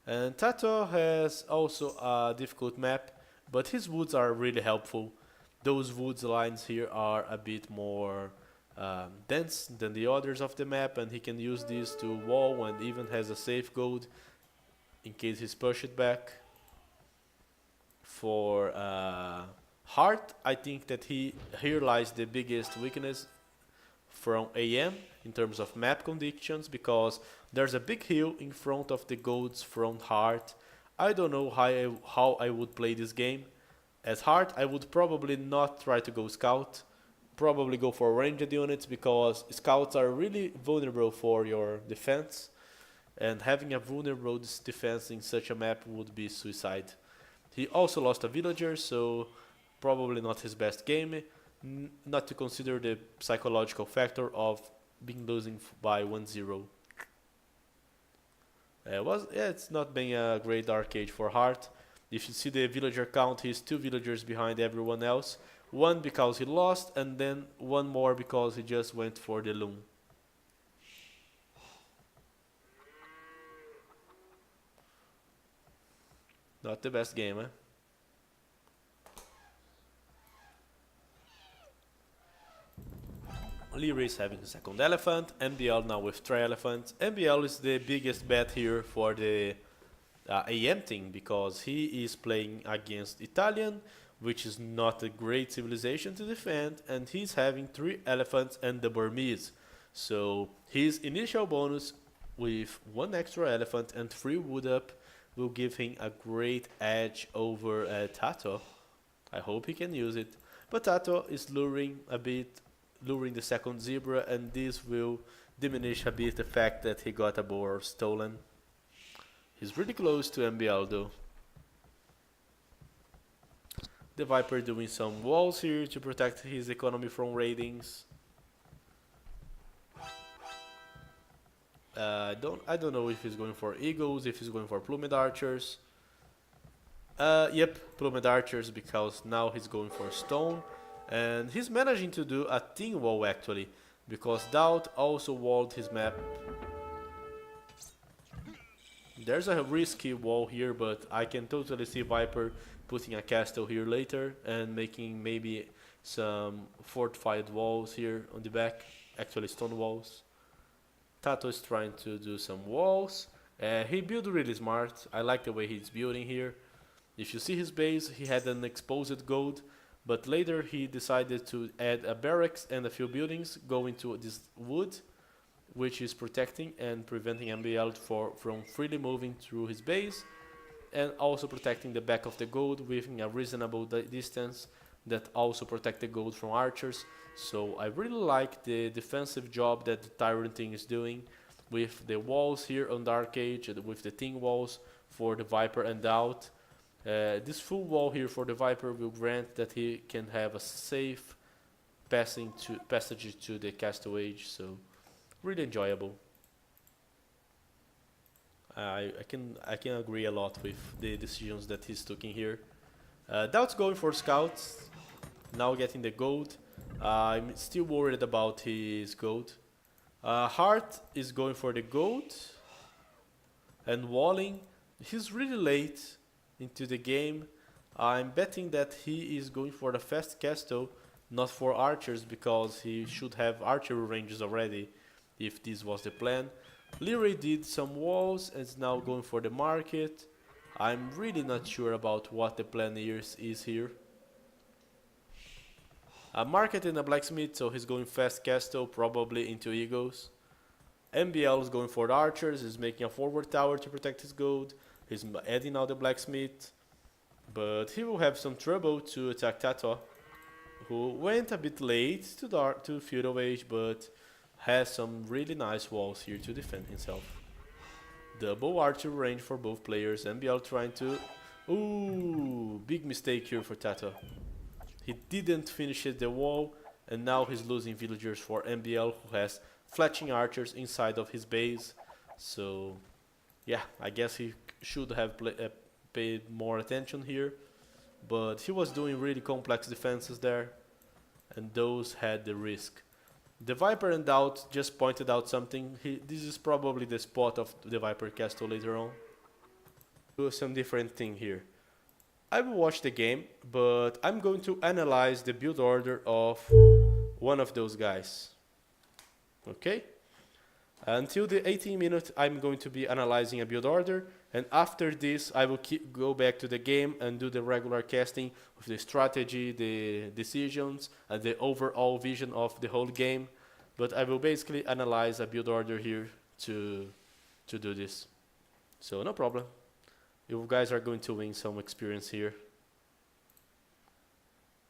And Tato has also a difficult map, but his woods are really helpful. Those woods lines here are a bit more dense than the others of the map, and he can use this to wall and even has a safe gold in case he's pushed back. For Hart, I think that here lies the biggest weakness from AM in terms of map conditions, because there's a big hill in front of the golds from Hart. I don't know how I would play this game. As Hart, I would probably not try to go scout, probably go for ranged units, because scouts are really vulnerable for your defense, and having a vulnerable defense in such a map would be suicide. He also lost a villager, so probably not his best game, not to consider the psychological factor of being losing by 1-0. It's not been a great arcade for Hart. If you see the villager count, he's 2 villagers behind everyone else. One because he lost, and then one more because he just went for the loom. Not the best game, eh? Liray is having the second elephant, MBL now with 3 elephants. MBL is the biggest bet here for the AM team, because he is playing against Italian, which is not a great civilization to defend, and he's having 3 elephants and the Burmese. So his initial bonus with 1 extra elephant and 3 wood up will give him a great edge over Tato. I hope he can use it. But Tato is luring the second zebra, and this will diminish a bit the fact that he got a boar stolen. He's really close to MBL though. The Viper doing some walls here to protect his economy from raidings. I don't know if he's going for eagles, if he's going for plumed archers. Yep, plumed archers, because now he's going for stone. And he's managing to do a thin wall actually, because Doubt also walled his map. There's a risky wall here, but I can totally see Viper putting a castle here later and making maybe some fortified walls here on the back, actually stone walls. Tato is trying to do some walls. He built really smart. I like the way he's building here. If you see his base, he had an exposed gold, but later he decided to add a barracks and a few buildings going to this wood, which is protecting and preventing MBL from freely moving through his base, and also protecting the back of the gold within a reasonable distance that also protect the gold from archers. So I really like the defensive job that the TyRanT team is doing with the walls here on Dark Age and with the thin walls for the Viper and out. This full wall here for the Viper will grant that he can have a safe passage to the Castle Age, so really enjoyable. I can agree a lot with the decisions that he's taking here. Doubt's going for scouts, now getting the gold. I'm still worried about his gold. Hart is going for the gold, and Walling, he's really late into the game. I'm betting that he is going for the fast castle, not for archers, because he should have archery ranges already, if this was the plan. Leroy did some walls and is now going for the market. I'm really not sure about what the plan is here. A market and a blacksmith, so he's going fast castle, probably into eagles. MBL is going for the archers, he's making a forward tower to protect his gold. He's adding now the blacksmith, but he will have some trouble to attack Tato, who went a bit late to feudal age, but has some really nice walls here to defend himself. Double archer range for both players. MBL trying to... Ooh, big mistake here for Tato. He didn't finish the wall, and now he's losing villagers for MBL, who has fletching archers inside of his base. So, yeah, I guess he should have paid more attention here. But he was doing really complex defenses there, and those had the risk. The Viper and Doubt just pointed out something. This is probably the spot of the Viper Castle later on. Do some different thing here. I will watch the game, but I'm going to analyze the build order of one of those guys. Okay? Until the 18 minutes, I'm going to be analyzing a build order, and after this, I will go back to the game and do the regular casting of the strategy, the decisions, and the overall vision of the whole game. But I will basically analyze a build order here to do this. So no problem. You guys are going to win some experience here.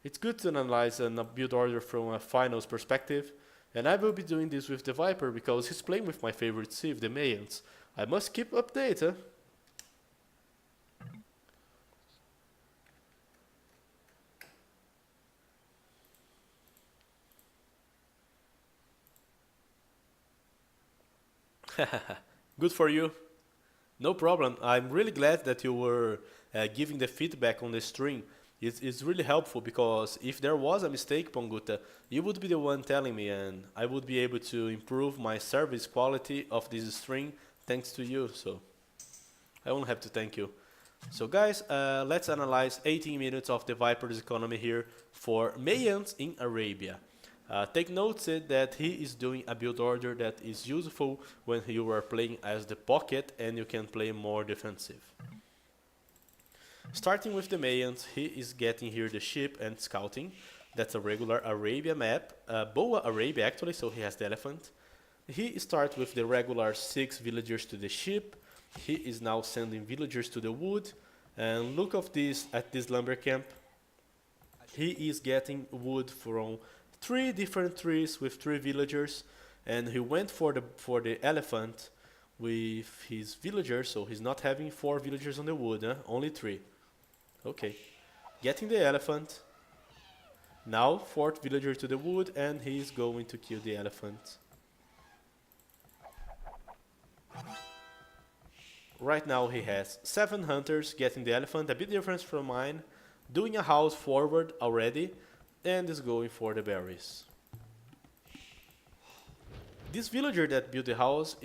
It's good to analyze a build order from a finals perspective. And I will be doing this with the Viper because he's playing with my favorite Civ, the Mayans. I must keep updated. Good for you. No problem. I'm really glad that you were giving the feedback on the stream. It's really helpful because if there was a mistake, Ponguta, you would be the one telling me, and I would be able to improve my service quality of this stream thanks to you. So I won't have to thank you. So guys, let's analyze 18 minutes of the Viper's economy here for Mayans in Arabia. Take note that he is doing a build order that is useful when you are playing as the pocket and you can play more defensive. Starting with the Mayans, he is getting here the ship and scouting. That's a regular Arabia map, BoA Arabia actually, so he has the elephant. He starts with the regular 6 villagers to the ship. He is now sending villagers to the wood. And look at this lumber camp. He is getting wood from 3 different trees with 3 villagers, and he went for the elephant with his villagers, so he's not having 4 villagers on the wood, only 3. Okay, getting the elephant. Now 4th villager to the wood, and he's going to kill the elephant. Right now he has 7 hunters getting the elephant, a bit different from mine, doing a house forward already, and is going for the berries. This villager that built the house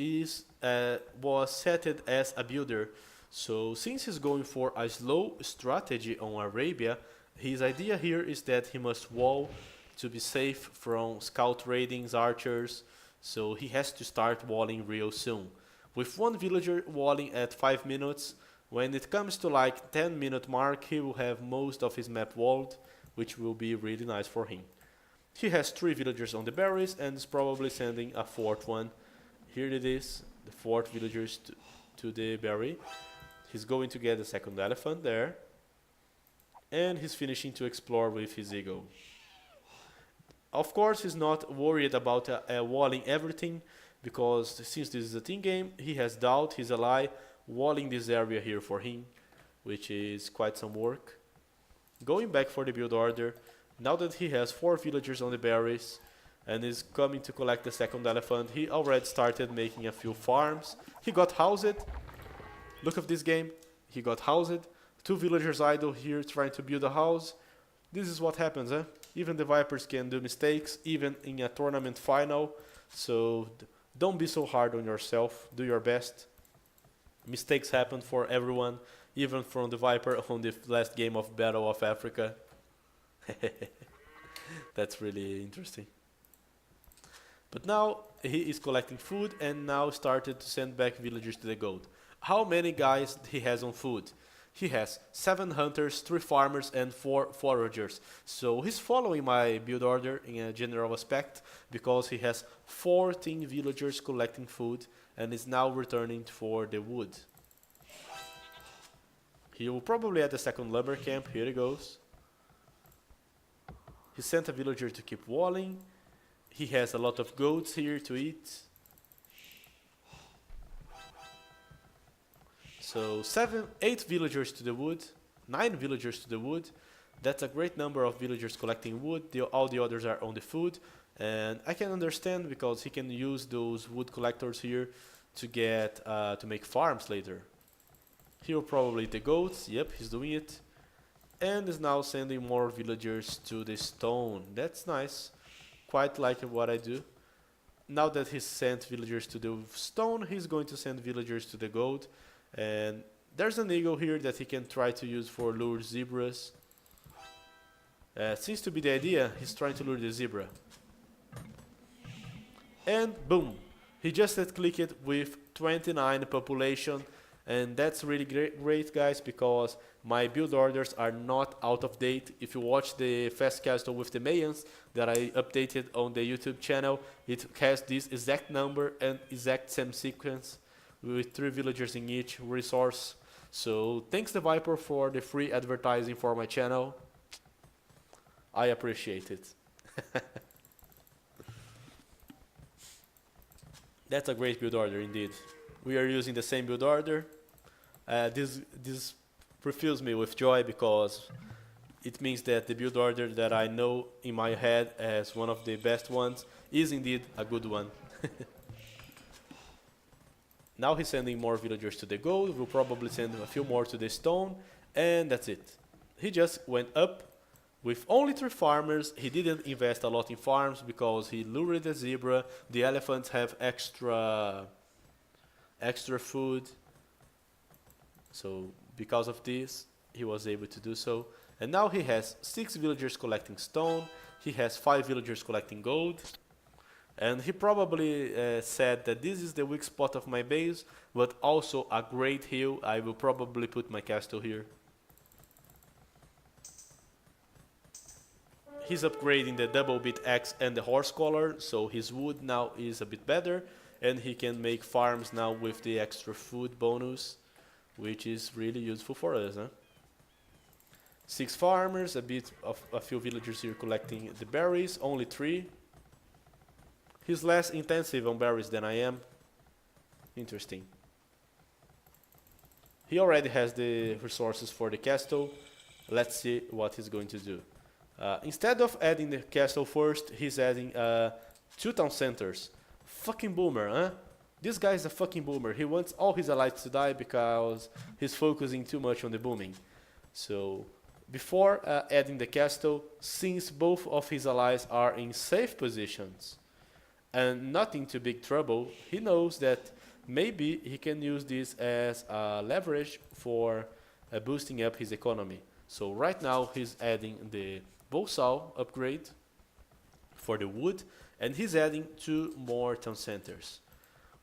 was set as a builder, so since he's going for a slow strategy on Arabia, his idea here is that he must wall to be safe from scout raidings, archers, so he has to start walling real soon. With 1 villager walling at 5 minutes, when it comes to like 10-minute mark, he will have most of his map walled, which will be really nice for him. He has 3 villagers on the berries and is probably sending a 4th one. Here it is, the 4th villagers to the berry. He's going to get the 2nd elephant there. and he's finishing to explore with his eagle. Of course, he's not worried about walling everything, because since this is a team game, he has doubt his ally walling this area here for him, which is quite some work. Going back for the build order, now that he has 4 villagers on the berries and is coming to collect the second elephant, he already started making a few farms. He got housed. Look at this game. He got housed. 2 villagers idle here trying to build a house. This is what happens, eh? Even the Vipers can do mistakes, even in a tournament final. So don't be so hard on yourself. Do your best. Mistakes happen for everyone, even from the Viper on the last game of Battle of Africa. That's really interesting. But now he is collecting food and now started to send back villagers to the gold. How many guys he has on food? He has 7 hunters, 3 farmers and 4 foragers. So he's following my build order in a general aspect, because he has 14 villagers collecting food and is now returning for the wood. He will probably add a second lumber camp. Here he goes. He sent a villager to keep walling. He has a lot of goats here to eat. So 8 villagers to the wood, 9 villagers to the wood. That's a great number of villagers collecting wood. All the others are on the food. And I can understand, because he can use those wood collectors here to get to make farms later. He'll probably eat the goats. Yep, he's doing it. And is now sending more villagers to the stone. That's nice. Quite like what I do. Now that he's sent villagers to the stone, he's going to send villagers to the gold. And there's an eagle here that he can try to use for lure zebras. Seems to be the idea. He's trying to lure the zebra. And boom. He just had clicked with 29 population. And that's really great, guys, because my build orders are not out of date. If you watch the Fast Castle with the Mayans that I updated on the YouTube channel, it has this exact number and exact same sequence, with 3 villagers in each resource. So thanks TheViper for the free advertising for my channel. I appreciate it. That's a great build order indeed. We are using the same build order. This fulfills me with joy, because it means that the build order that I know in my head as one of the best ones is indeed a good one. Now he's sending more villagers to the gold. We'll probably send a few more to the stone, and that's it. He just went up with only 3 farmers. He didn't invest a lot in farms because he lured the zebra. The elephants have extra food. So because of this, he was able to do so. And now he has 6 villagers collecting stone. He has 5 villagers collecting gold. And he probably said that this is the weak spot of my base, but also a great hill. I will probably put my castle here. He's upgrading the double bit axe and the horse collar, so his wood now is a bit better, and he can make farms now with the extra food bonus, which is really useful for us, huh? 6 farmers, a few villagers here collecting the berries, only 3. He's less intensive on berries than I am. Interesting. He already has the resources for the castle. Let's see what he's going to do. Instead of adding the castle first, he's adding 2 town centers. Fucking boomer, huh? This guy is a fucking boomer. He wants all his allies to die because he's focusing too much on the booming. So before adding the castle, since both of his allies are in safe positions and not into big trouble, he knows that maybe he can use this as a leverage for boosting up his economy. So right now he's adding the bow saw upgrade for the wood, and he's adding 2 more town centers.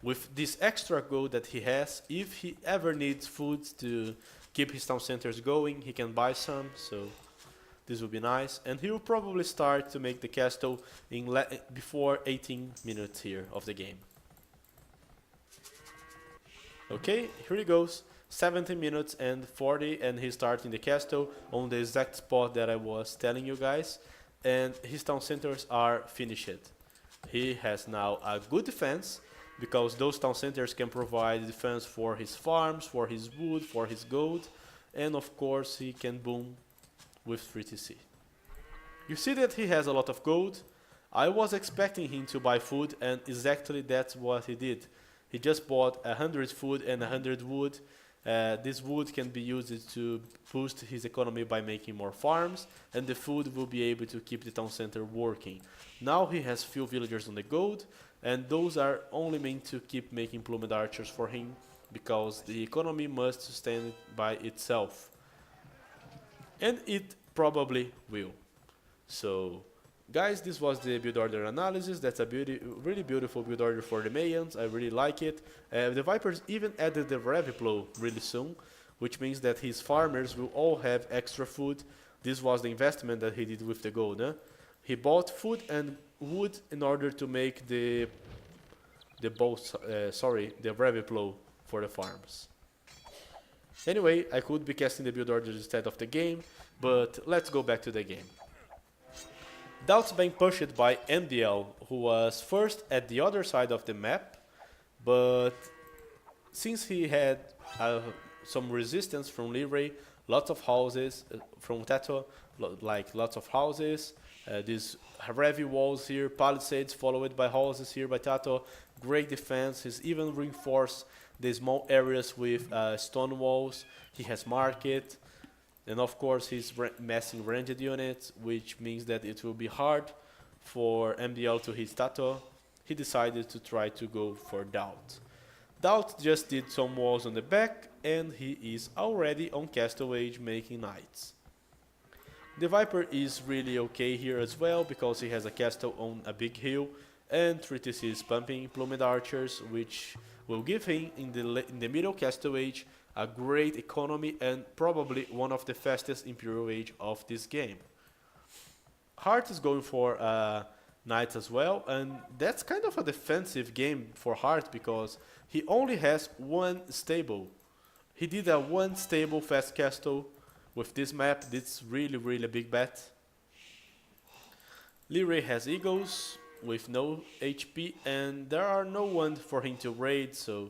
With this extra gold that he has, if he ever needs food to keep his town centers going, he can buy some, so this will be nice. And he will probably start to make the castle in before 18 minutes here of the game. Okay, here he goes. 17 minutes and 40, and he's starting the castle on the exact spot that I was telling you guys, and his town centers are finished. He has now a good defense because those town centers can provide defense for his farms, for his wood, for his gold, and of course he can boom with 3TC. You see that he has a lot of gold. I was expecting him to buy food, and exactly that's what he did. He just bought 100 food and 100 wood. This wood can be used to boost his economy by making more farms, and the food will be able to keep the town center working. Now he has few villagers on the gold, and those are only meant to keep making plumed archers for him, because the economy must sustain by itself. And it probably will. So, guys, this was the build order analysis. That's a really beautiful build order for the Mayans. I really like it. The Vipers even added the Reviplo really soon, which means that his farmers will all have extra food. This was the investment that he did with the gold. He bought food and wood in order to make the Reviplo for the farms. Anyway, I could be casting the build orders instead of the game, but let's go back to the game. Doubt's being pushed by MDL, who was first at the other side of the map, but since he had some resistance from Leray, lots of houses, from Tato, like lots of houses, these heavy walls here, palisades followed by houses here by Tato, great defense. He's even reinforced the small areas with stone walls. He has market. And of course he's massing ranged units, which means that it will be hard for MDL to hit Tato. He decided to try to go for Doubt. Doubt just did some walls on the back, and he is already on Castle Age making knights. The Viper is really okay here as well, because he has a castle on a big hill, and 3TC is pumping plumed archers, which will give him in the middle Castle Age a great economy and probably one of the fastest Imperial Age of this game. Hart is going for Knights as well, and that's kind of a defensive game for Hart because he only has one stable. He did a one stable fast castle with this map. That's really a big bet. Leray has eagles with no HP, and there are no one for him to raid, so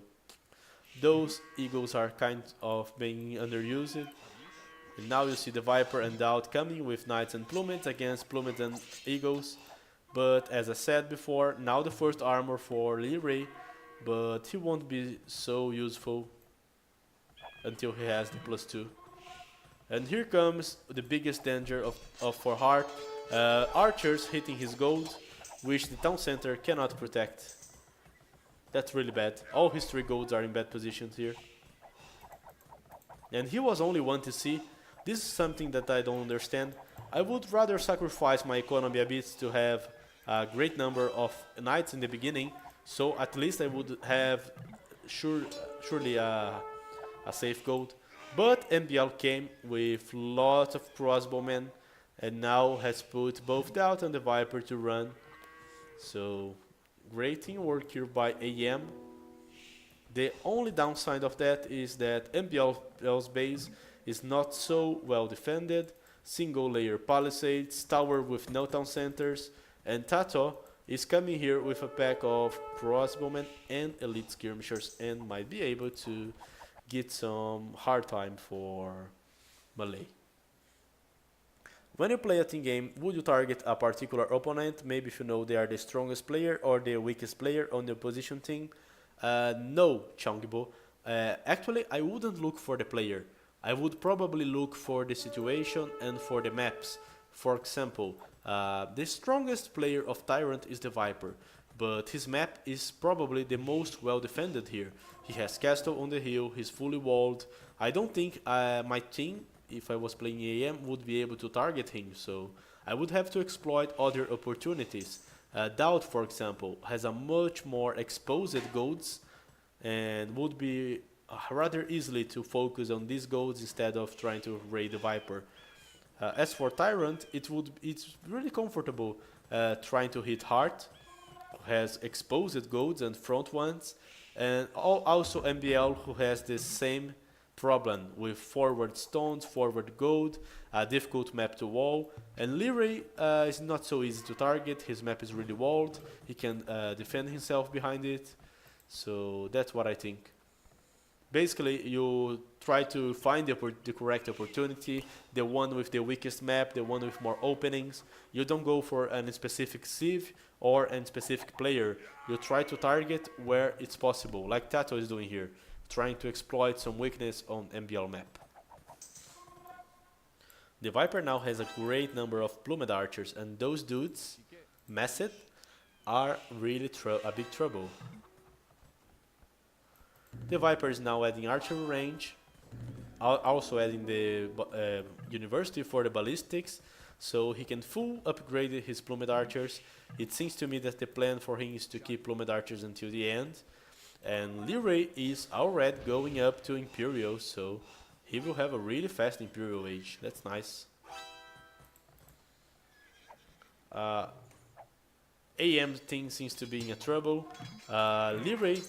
those eagles are kind of being underused. And now you see the Viper and Doubt coming with Knights and Plumets against Plumets and Eagles. But as I said before, now the first armor for Leray, but he won't be so useful until he has the +2. And here comes the biggest danger for Hart. Archers hitting his gold, which the town center cannot protect. That's really bad. All his 3 golds are in bad positions here. And he was only 1 to see. This is something that I don't understand. I would rather sacrifice my economy a bit to have a great number of knights in the beginning, so at least I would have surely a safe gold. But MBL came with lots of crossbowmen and now has put both Doubt and the Viper to run. So great teamwork here by AM. The only downside of that is that MBL's base is not so well defended. Single layer palisades, tower with no town centers, and Tato is coming here with a pack of crossbowmen and elite skirmishers and might be able to get some hard time for melee. When you play a team game, would you target a particular opponent, maybe if you know they are the strongest player or the weakest player on the opposition team? No, Changbo. Actually, I wouldn't look for the player. I would probably look for the situation and for the maps. For example, the strongest player of TyRanT is the Viper, but his map is probably the most well defended here. He has castle on the hill, he's fully walled. I don't think my team, if I was playing AM, would be able to target him, so I would have to exploit other opportunities. Doubt, for example, has a much more exposed golds and would be rather easily to focus on these golds instead of trying to raid the Viper. As for TyRanT, it's really comfortable trying to hit Hart, who has exposed golds and front ones, and also MBL, who has the same problem with forward stones, forward gold, a difficult map to wall, and Leray is not so easy to target. His map is really walled, he can defend himself behind it, so that's what I think. Basically, you try to find the correct opportunity, the one with the weakest map, the one with more openings. You don't go for a specific sieve or a specific player. You try to target where it's possible, like Tato is doing here, trying to exploit some weakness on MBL map. The Viper now has a great number of plumed archers, and those dudes, Massed, are really a big trouble. The Viper is now adding archery range, also adding the university for the ballistics, so he can full upgrade his plumed archers. It seems to me that the plan for him is to keep plumed archers until the end. And Leray is already going up to Imperial, so he will have a really fast Imperial age. That's nice. AM thing seems to be in trouble. Leray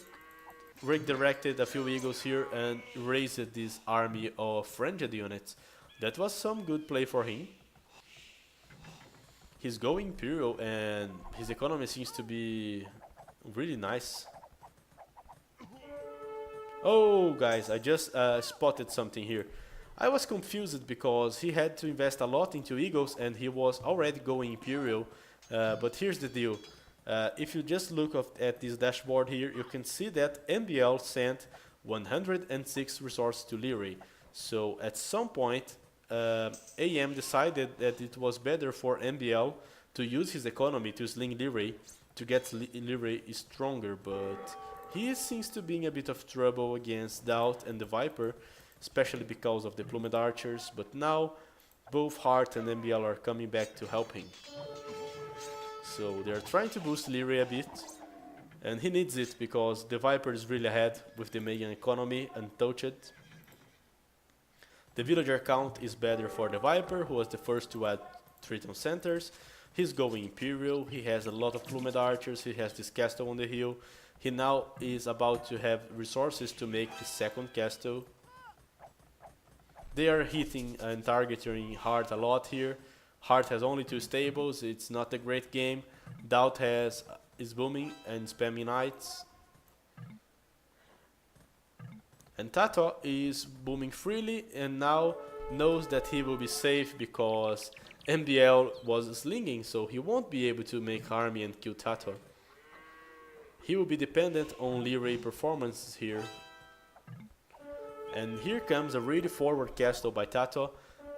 redirected a few eagles here and raised this army of ranged units. That was some good play for him. He's going Imperial and his economy seems to be really nice. Oh guys, I just spotted something here. I was confused because he had to invest a lot into eagles and he was already going Imperial, but here's the deal. If you just look at this dashboard here, you can see that MBL sent 106 resources to Leray. So at some point, AM decided that it was better for MBL to use his economy to sling Leray to get Leray stronger, but he seems to be in a bit of trouble against Doubt and the Viper, especially because of the plumed archers, but now both Heart and MBL are coming back to help him. So they're trying to boost Leray a bit, and he needs it because the Viper is really ahead with the Mayan economy untouched. The villager count is better for the Viper, who was the first to add 3 town centers. He's going Imperial, he has a lot of plumed archers, he has this castle on the hill. He now is about to have resources to make the second castle. They are hitting and targeting Heart a lot here. Heart has only 2 stables, it's not a great game. Doubt is booming and spamming knights. And Tato is booming freely and now knows that he will be safe because MBL was slinging, so he won't be able to make army and kill Tato. He will be dependent on Leray performances here. And here comes a really forward castle by Tato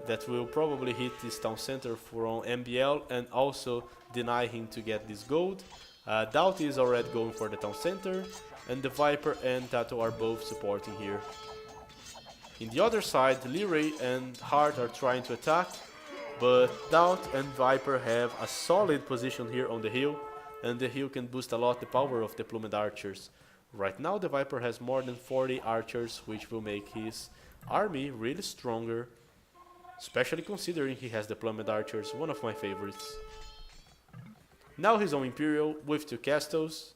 that will probably hit this town center from MBL and also deny him to get this gold. Doubt is already going for the town center, and the Viper and Tato are both supporting here. In the other side, Leray and Heart are trying to attack, but Doubt and Viper have a solid position here on the hill, and the hill can boost a lot the power of the plumed archers. Right now the Viper has more than 40 archers, which will make his army really stronger, especially considering he has the plumed archers, one of my favorites. Now he's on Imperial with 2 castles.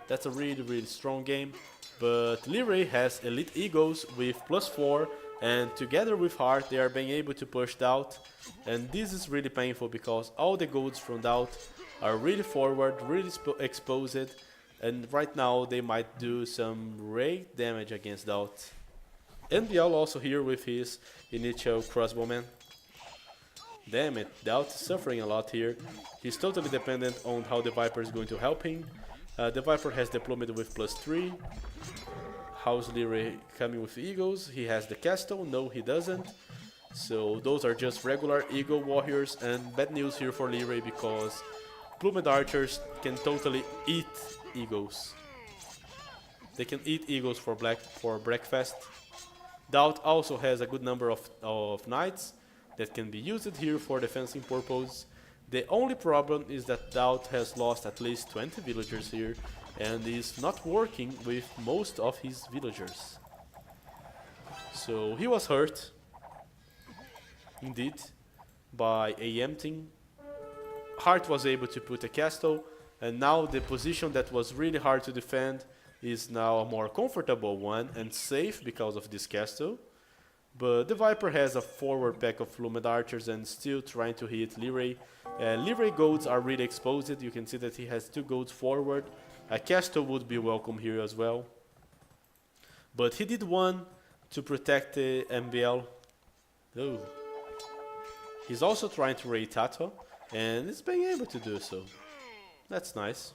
That's a really strong game, but Leray has elite eagles with +4, and together with Heart they are being able to push Doubt, and this is really painful because all the golds from Doubt are really forward, really exposed, and right now they might do some great damage against Doubt. NBL also here with his initial crossbowman. Damn it, Doubt is suffering a lot here. He's totally dependent on how the Viper is going to help him. The Viper has the plumed with +3. How's Leray coming with eagles? He has the castle? No, he doesn't. So those are just regular eagle warriors, and bad news here for Leray because plumed archers can totally eat eagles. They can eat eagles for breakfast. Doubt also has a good number of knights that can be used here for defensive purpose. The only problem is that Doubt has lost at least 20 villagers here and is not working with most of his villagers. So he was hurt, indeed, by AM team. Heart was able to put a castle, and now the position that was really hard to defend is now a more comfortable one and safe because of this castle. But the Viper has a forward pack of Plumed Archers and still trying to hit Leray. Leray golds are really exposed. You can see that he has 2 golds forward. A castle would be welcome here as well. But he did one to protect the MBL. Oh. He's also trying to raid Tato, and is being able to do so. That's nice.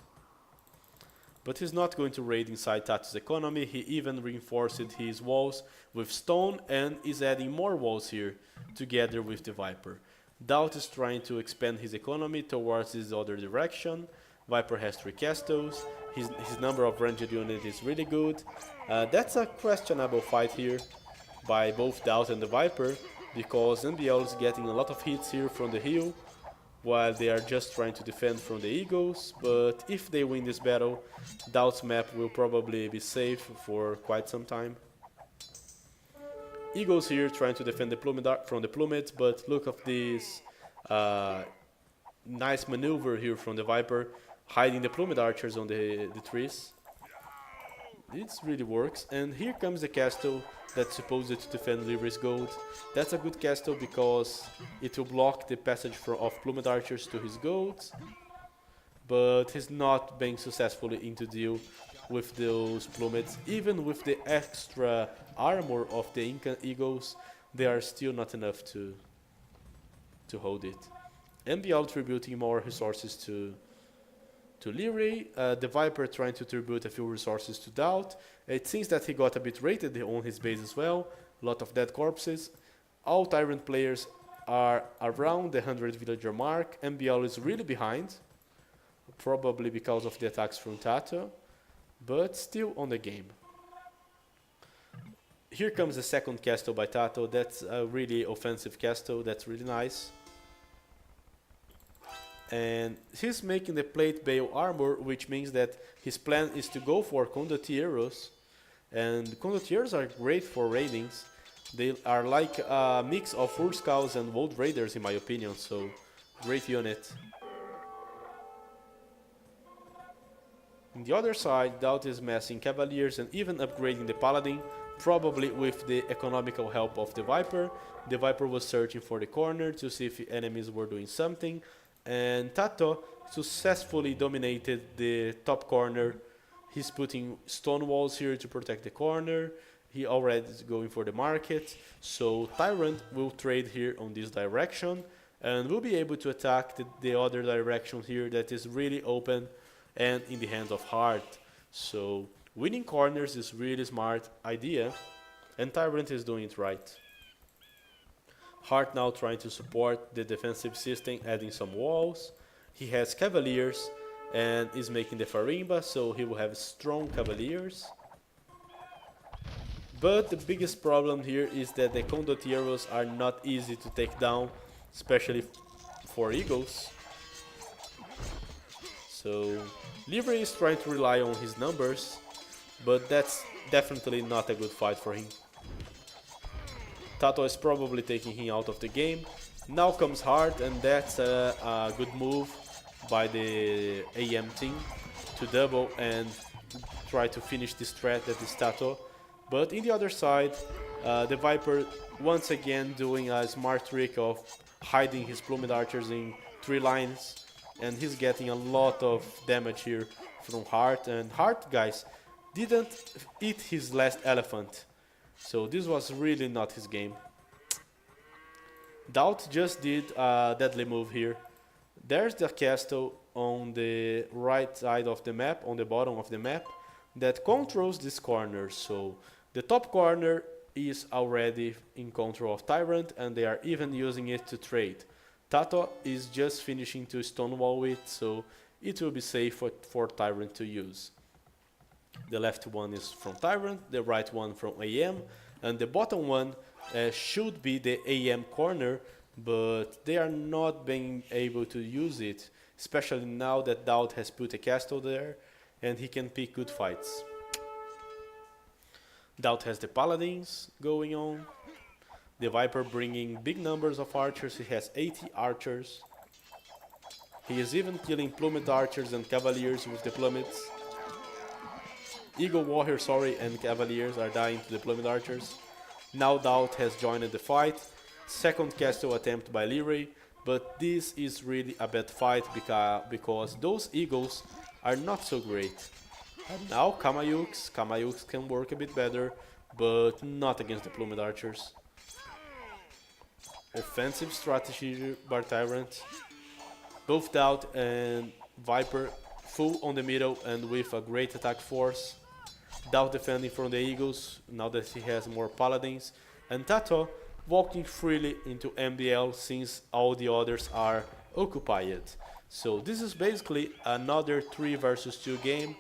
But he's not going to raid inside Tato's economy. He even reinforced his walls with stone and is adding more walls here together with the Viper. Doubt is trying to expand his economy towards this other direction. Viper has 3 castles. His number of ranged units is really good. That's a questionable fight here by both Doubt and the Viper, because NBL is getting a lot of hits here from the hill, while they are just trying to defend from the Eagles. But if they win this battle, Doubt's map will probably be safe for quite some time. Eagles here trying to defend the from the Plummet, but look at this nice maneuver here from the Viper, hiding the Plumed Archers on the trees. It really works. And here comes the castle that's supposed to defend Leary's gold. That's a good castle because it will block the passage of Plumed Archers to his golds. But he's not being successfully into deal with those Plumets. Even with the extra armor of the Inca Eagles, they are still not enough to hold it. MBL tributing more resources to Leary, the Viper trying to tribute a few resources to Doubt. It seems that he got a bit rated on his base as well, a lot of dead corpses. All TyRanT players are around the 100 villager mark. MBL is really behind, probably because of the attacks from Tato, but still on the game. Here comes the second castle by Tato. That's a really offensive castle, that's really nice. And he's making the plate bale armor, which means that his plan is to go for condottieros. And condottieros are great for raidings. They are like a mix of Urscals and Wold Raiders in my opinion, so great unit. On the other side, Doubt is massing Cavaliers and even upgrading the Paladin, probably with the economical help of the Viper. The Viper was searching for the corner to see if enemies were doing something, and Tato successfully dominated the top corner. He's putting stone walls here to protect the corner. He already is going for the market, so TyRanT will trade here on this direction and will be able to attack the other direction here that is really open and in the hands of Heart. So winning corners is really smart idea, and TyRanT is doing it right. Heart now trying to support the defensive system, adding some walls. He has Cavaliers and is making the Farimba, so he will have strong Cavaliers. But the biggest problem here is that the condottieros are not easy to take down, especially for Eagles. So Livre is trying to rely on his numbers, but that's definitely not a good fight for him. Tato is probably taking him out of the game. Now comes Heart, and that's a good move by the AM team to double and try to finish this threat that is Tato. But in the other side, the Viper once again doing a smart trick of hiding his Plumed Archers in 3 lines, and he's getting a lot of damage here from Heart. And Heart, guys, didn't eat his last elephant, so this was really not his game. Doubt just did a deadly move here. There's the castle on the right side of the map, on the bottom of the map, that controls this corner. So the top corner is already in control of TyRanT, and they are even using it to trade. Tato is just finishing to stonewall it, so it will be safe for TyRanT to use. The left one is from TyRanT, the right one from AM, and the bottom one should be the AM corner, but they are not being able to use it, especially now that Doubt has put a castle there and he can pick good fights. Doubt has the Paladins going on, the Viper bringing big numbers of archers. He has 80 archers. He is even killing Plumed Archers and Cavaliers with the Plumets. Eagle Warrior, sorry, and Cavaliers are dying to deployment archers. Now Doubt has joined the fight. Second castle attempt by Leray, but this is really a bad fight because those eagles are not so great. And now Kamayuks can work a bit better, but not against deployment archers. Offensive strategy by TyRanT. Both Doubt and Viper full on the middle and with a great attack force. Doubt defending from the Eagles, now that he has more Paladins. And Tato walking freely into MBL since all the others are occupied. So this is basically another 3 versus 2 game.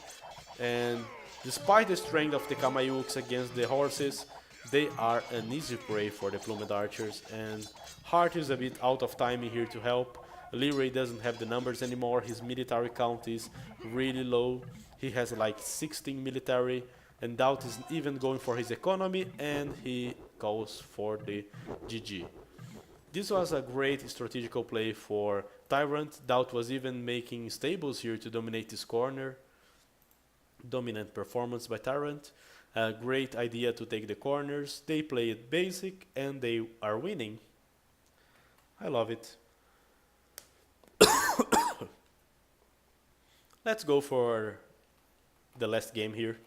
And despite the strength of the Kamayuks against the horses, they are an easy prey for the plumed archers. And Hart is a bit out of timing here to help. Leray doesn't have the numbers anymore, his military count is really low. He has like 16 military, and Doubt is even going for his economy, and he goes for the GG. This was a great strategical play for TyRanT. Doubt was even making stables here to dominate this corner. Dominant performance by TyRanT. A great idea to take the corners. They play it basic, and they are winning. I love it. Let's go for the last game here.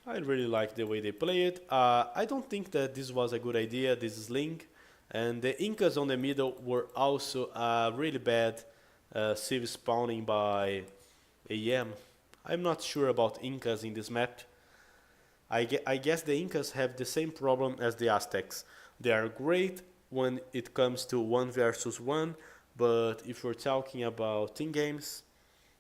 I really like the way they play it. I don't think that this was a good idea, this sling. And the Incas on the middle were also really bad civ spawning by AM. I'm not sure about Incas in this map. I guess the Incas have the same problem as the Aztecs. They are great when it comes to 1 versus 1, but if we're talking about team games,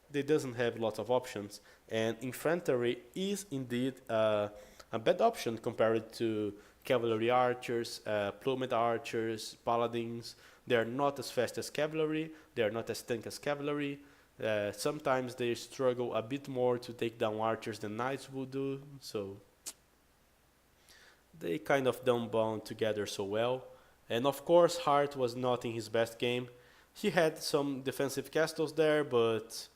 they doesn't have lots of options. And infantry is indeed a bad option compared to cavalry archers, plumed archers, paladins. They are not as fast as cavalry, they are not as tank as cavalry. Sometimes they struggle a bit more to take down archers than knights would do, so they kind of don't bond together so well. And of course Hart was not in his best game. He had some defensive castles there, but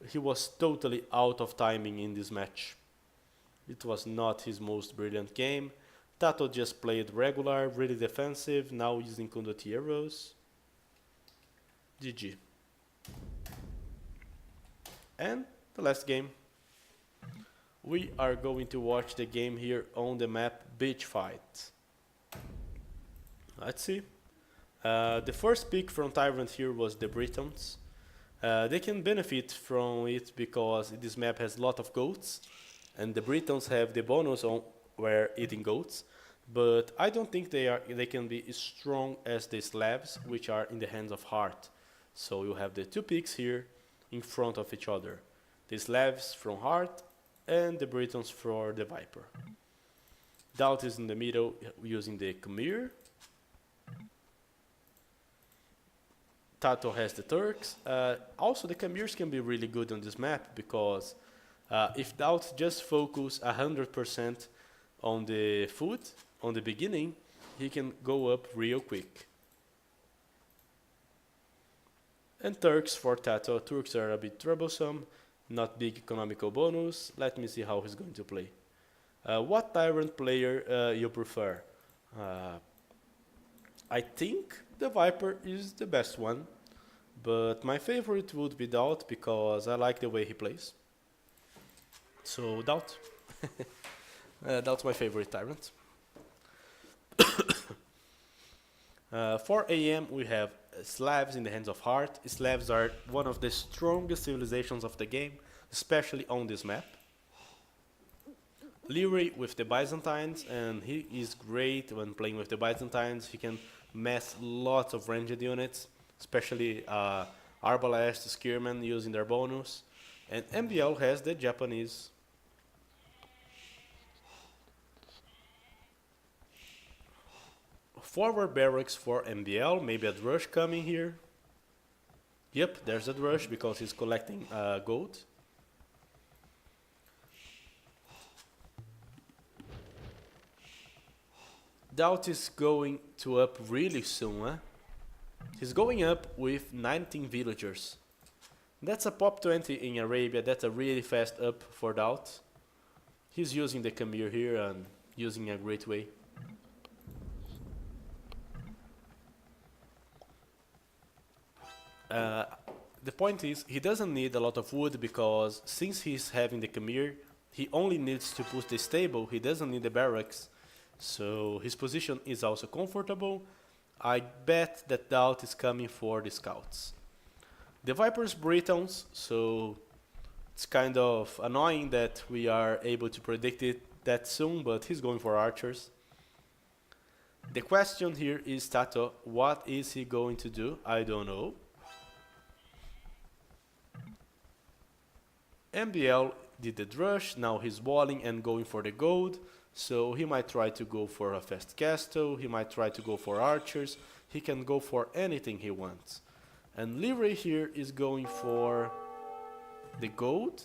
he was totally out of timing in this match. It was not his most brilliant game. Tato just played regular, really defensive, now using condottiere arrows. GG. And the last game. We are going to watch the game here on the map Beach Fight. Let's see. The first pick from TyRanT here was the Britons. They can benefit from it because this map has a lot of goats, and the Britons have the bonus on where eating goats. But I don't think they can be as strong as the Slavs, which are in the hands of Hart. So you have the 2 picks here in front of each other. The Slavs from Hart and the Britons for the Viper. Doubt is in the middle using the Khmer. Tato has the Turks. Also the Khmers can be really good on this map because if Doubt just focus 100% on the food, on the beginning, he can go up real quick. And Turks for Tato. Turks are a bit troublesome, not big economical bonus. Let me see how he's going to play. What TyRanT player you prefer? I think the Viper is the best one, but my favorite would be Doubt because I like the way he plays. So Doubt. Doubt's my favorite TyRanT. For AM we have Slavs in the hands of Hart. Slavs are one of the strongest civilizations of the game, especially on this map. Leray with the Byzantines, and he is great when playing with the Byzantines. He can mess lots of ranged units, especially Arbalest, Spearmen using their bonus. And MBL has the Japanese. Forward barracks for MBL, maybe a Drush coming here. Yep, there's a Drush because he's collecting gold. Doubt is going to up really soon, huh? He's going up with 19 villagers. That's a pop 20 in Arabia. That's a really fast up for Doubt. He's using the Khmer here and using a great way. The point is, he doesn't need a lot of wood because since he's having the Khmer, he only needs to push the stable, he doesn't need the barracks. So his position is also comfortable. I bet that Doubt is coming for the scouts. The Viper's Britons, so it's kind of annoying that we are able to predict it that soon, but he's going for archers. The question here is Tato, what is he going to do? I don't know. MBL did the rush, now he's walling and going for the gold, so he might try to go for a fast castle, he might try to go for archers, he can go for anything he wants. And Leroy here is going for the gold,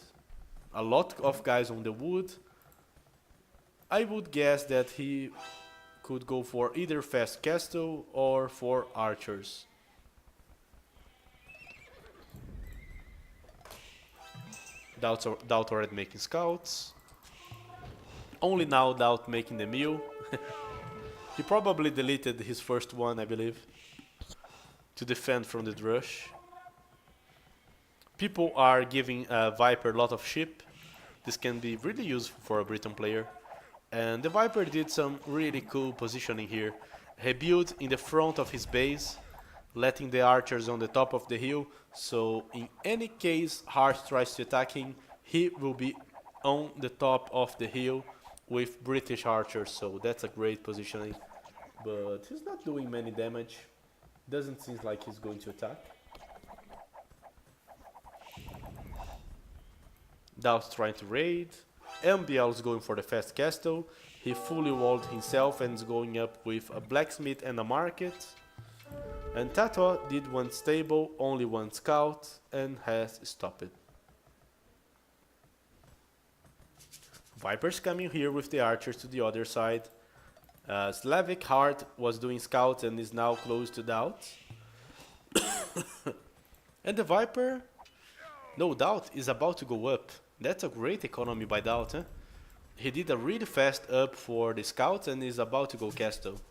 a lot of guys on the wood. I would guess that he could go for either fast castle or for archers. Doubt already making scouts. Only now Doubt making the mill. He probably deleted his first one, I believe, to defend from the rush. People are giving Viper a lot of sheep. This can be really useful for a Briton player. And the Viper did some really cool positioning here. He built in the front of his base, letting the archers on the top of the hill, so in any case Hart tries to attack him, he will be on the top of the hill with British archers, so that's a great positioning. But he's not doing many damage, doesn't seem like he's going to attack. Doubt's trying to raid, MBL is going for the fast castle, he fully walled himself and is going up with a blacksmith and a market. And Tato did one stable, only one scout, and has stopped it. Viper's coming here with the archers to the other side. Slavic Heart was doing scouts and is now close to Doubt. And the Viper, no doubt, is about to go up. That's a great economy by Doubt. Huh? He did a really fast up for the scouts and is about to go castle.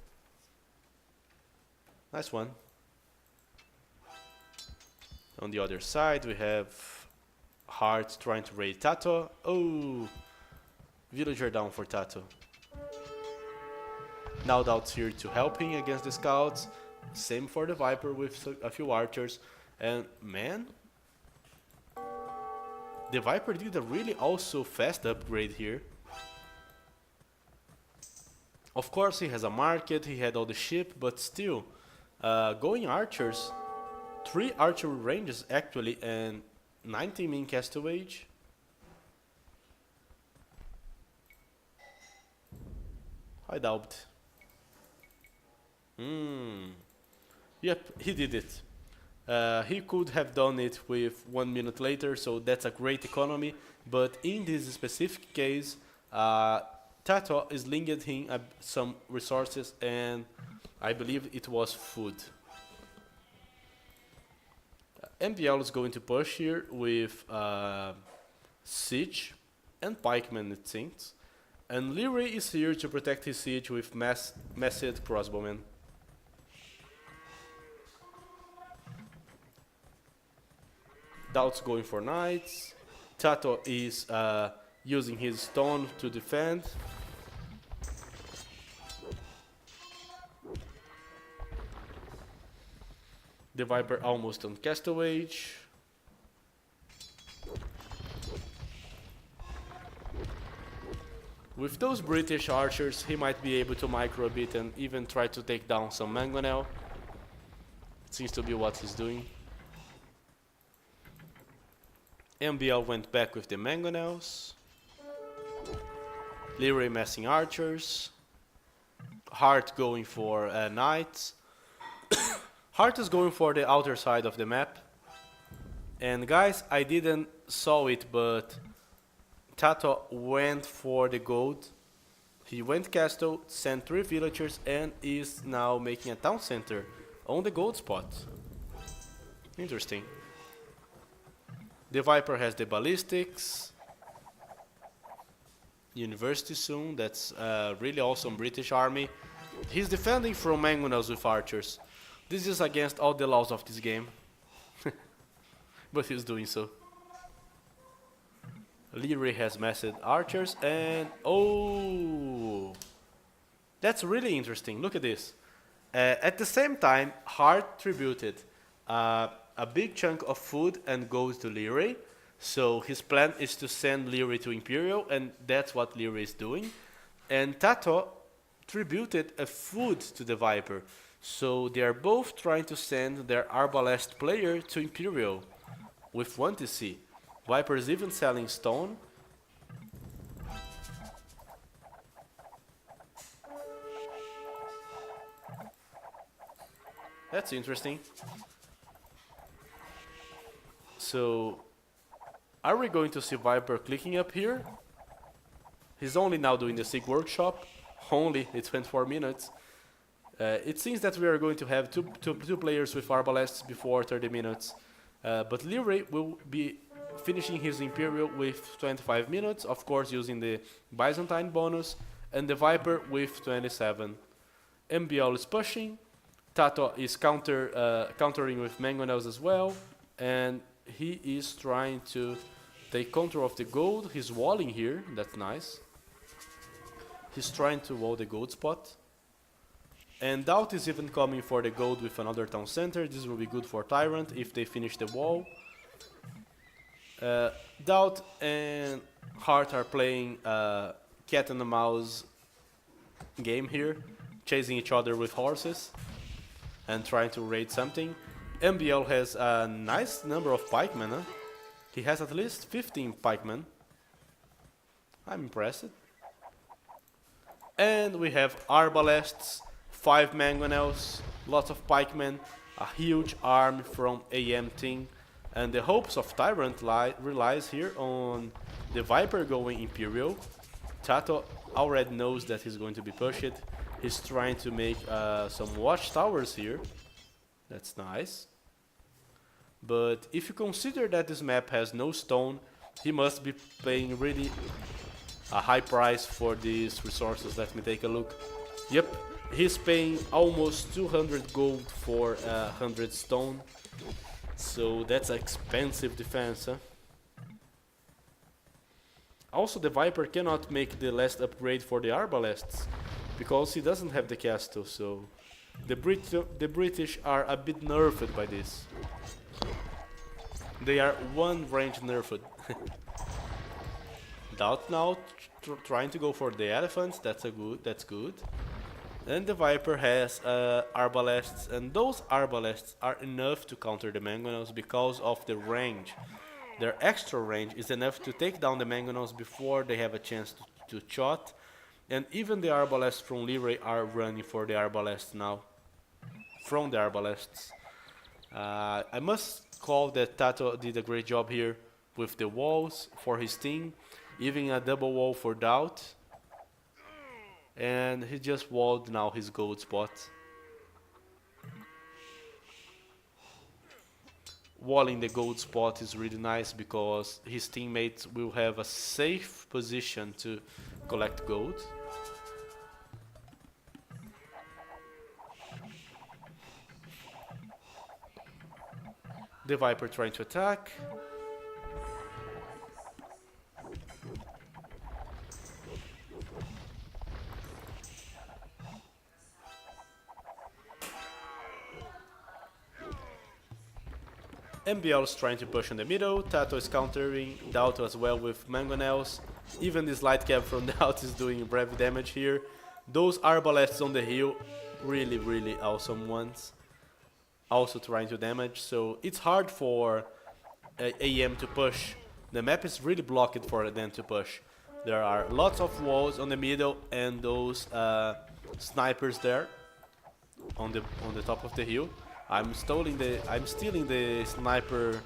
Nice one. On the other side we have Hart trying to raid Tato. Oh, villager down for Tato. Now Doubt's here to help him against the scouts. Same for the Viper with a few archers. And man, the Viper did a really also fast upgrade here. Of course he has a market, he had all the ship, but still, going archers, 3 archery ranges actually, and 19 min castle age. I doubt. Yep, he did it. He could have done it with 1 minute later, so that's a great economy. But in this specific case, Tato is linked him some resources, and I believe it was food. MBL is going to push here with siege and pikemen, it seems. And Leroy is here to protect his siege with massed crossbowmen. Doubt's going for knights. Tato is using his stone to defend. The Viper almost on castle age. With those British archers, he might be able to micro a bit and even try to take down some mangonel. Seems to be what he's doing. MBL went back with the mangonels. Leroy messing archers. Hart going for knights. Hart is going for the outer side of the map. And guys, I didn't saw it, but Tato went for the gold. He went castle, sent 3 villagers, and is now making a town center on the gold spot. Interesting. The Viper has the ballistics. University soon. That's a really awesome British army. He's defending from mangonels with archers. This is against all the laws of this game. But he's doing so. Leary has massed archers and... oh! That's really interesting. Look at this. At the same time, Hart tributed a big chunk of food and gold to Leary. So his plan is to send Leary to Imperial, and that's what Leary is doing. And Tato tributed a food to the Viper. So they are both trying to send their Arbalest player to Imperial with 1 TC. Viper is even selling stone. That's interesting. So, are we going to see Viper clicking up here? He's only now doing the Sig workshop. Only, it's 24 minutes. It seems that we are going to have two players with Arbalests before 30 minutes. But Leary will be finishing his Imperial with 25 minutes, of course using the Byzantine bonus, and the Viper with 27. MBL is pushing, Tato is countering with Mangonels as well, and he is trying to take control of the gold. He's walling here, that's nice. He's trying to wall the gold spot. And Doubt is even coming for the gold with another town center. This will be good for TyRanT if they finish the wall. Doubt and Hart are playing cat and mouse game here, chasing each other with horses and trying to raid something. MBL has a nice number of pikemen. Huh? He has at least 15 pikemen. I'm impressed. And we have Arbalests, 5 mangonels, lots of pikemen, a huge army from AM team, and the hopes of TyRanT relies here on the Viper going Imperial. Tato already knows that he's going to be pushed. He's trying to make some watchtowers here. That's nice. But if you consider that this map has no stone, he must be paying really a high price for these resources. Let me take a look. Yep, he's paying almost 200 gold for 100 stone. So that's expensive defense, huh? Also, the Viper cannot make the last upgrade for the Arbalests because he doesn't have the castle, so the British are a bit nerfed by this. They are one range nerfed. Doubt now trying to go for the elephants. That's good. And the Viper has Arbalests, and those Arbalests are enough to counter the Mangonels because of the range. Their extra range is enough to take down the Mangonels before they have a chance to shot. And even the Arbalests from Leary are running for the Arbalests now. From the Arbalests. I must call that Tato did a great job here with the walls for his team. Even a double wall for Doubt. And he just walled now his gold spot. Walling the gold spot is really nice because his teammates will have a safe position to collect gold. The Viper trying to attack. MBL is trying to push in the middle, Tato is countering, Doubt as well with Mangonels. Even this light cap from Doubt is doing brave damage here. Those Arbalests on the hill, really awesome ones. Also trying to damage, so it's hard for AM to push. The map is really blocked for them to push. There are lots of walls on the middle and those snipers there on the top of the hill. I'm stealing the sniper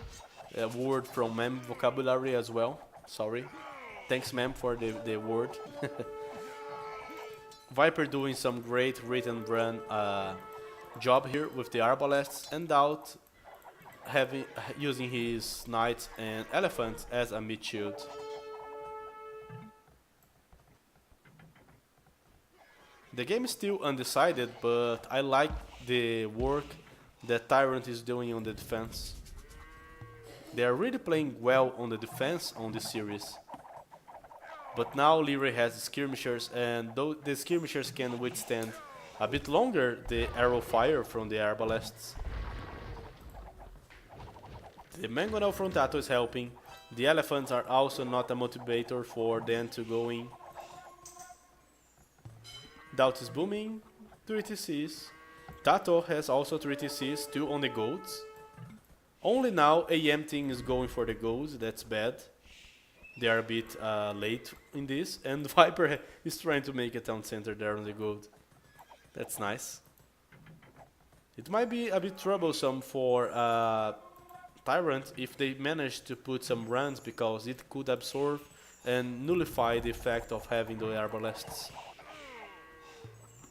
word from Mem vocabulary as well. Sorry. Thanks, Mem, for the word. Viper doing some great written run job here with the Arbalests, and Doubt using his knights and elephants as a mid shield. The game is still undecided, but I like the work that TyRanT is doing on the defense. They are really playing well on the defense on this series. But now Leroy has skirmishers, and though the skirmishers can withstand a bit longer the arrow fire from the arbalests. The mangonel from Tato is helping. The elephants are also not a motivator for them to go in. Doubt is booming, 3 TCs. Tato has also 3 TCs, 2 on the golds. Only now AM team is going for the golds, that's bad. They are a bit late in this, and Viper is trying to make a town center there on the gold. That's nice. It might be a bit troublesome for TyRanT if they manage to put some runs, because it could absorb and nullify the effect of having the arbalests.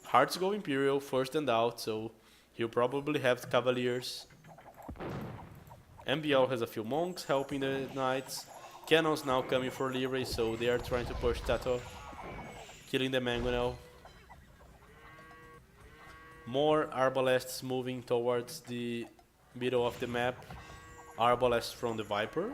Hearts go Imperial first and out, so he'll probably have Cavaliers. MBL has a few monks helping the knights. Cannons now coming for Leroy, so they are trying to push Tato, killing the mangonel. More arbalests moving towards the middle of the map. Arbalest from the Viper.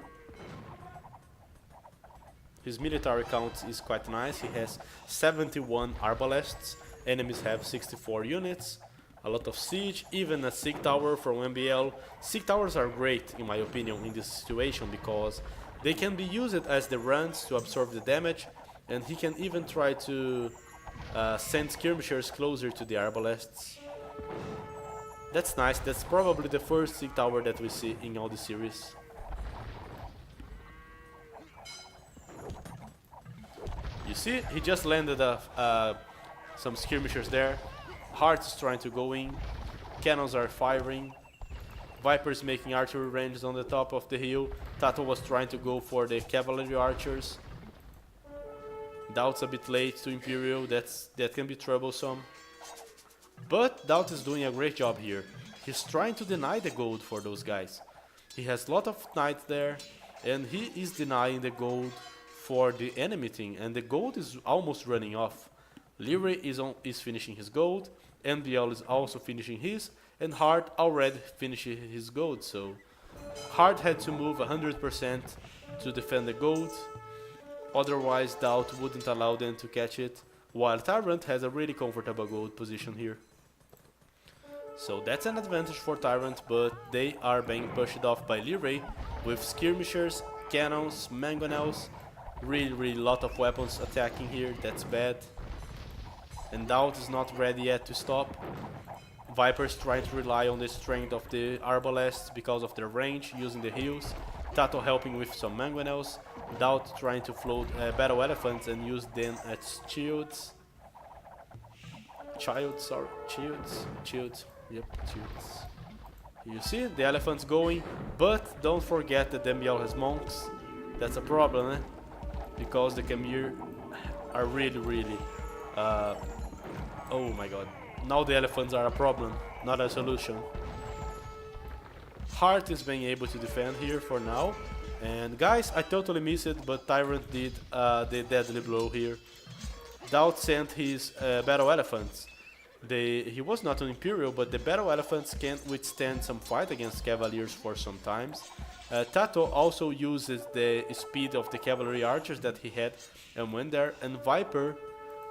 His military count is quite nice. He has 71 arbalests. Enemies have 64 units. A lot of siege, even a Sig Tower from MBL. Sig Towers are great, in my opinion, in this situation, because they can be used as the runs to absorb the damage, and he can even try to send skirmishers closer to the arbalests. That's nice. That's probably the first Sig Tower that we see in all the series. You see, he just landed some skirmishers there. Hearts is trying to go in. Cannons are firing. Viper's making archery ranges on the top of the hill. Tato was trying to go for the cavalry archers. Doubt's a bit late to Imperial. That can be troublesome. But Doubt is doing a great job here. He's trying to deny the gold for those guys. He has a lot of knights there, and he is denying the gold for the enemy team, and the gold is almost running off. Leroy is finishing his gold, MBL is also finishing his, and Hart already finished his gold, so Hart had to move 100% to defend the gold, otherwise Doubt wouldn't allow them to catch it, while TyRanT has a really comfortable gold position here. So that's an advantage for TyRanT, but they are being pushed off by Leroy with skirmishers, cannons, mangonels, really lot of weapons attacking here, that's bad. And Doubt is not ready yet to stop. Viper's trying to rely on the strength of the arbalests because of their range, using the heals. Tato helping with some mangonels. Doubt trying to float battle elephants and use them as shields. Shields. Yep, shields. You see the elephants going, but don't forget that MBL has monks. That's a problem, eh? Because the Khmer are really oh my god. Now the elephants are a problem, not a solution. Hart is being able to defend here for now. And guys, I totally missed it, but TyRanT did the deadly blow here. Doubt sent his battle elephants. He was not an Imperial, but the battle elephants can't withstand some fight against cavaliers for some times. Tato also uses the speed of the cavalry archers that he had and went there, and Viper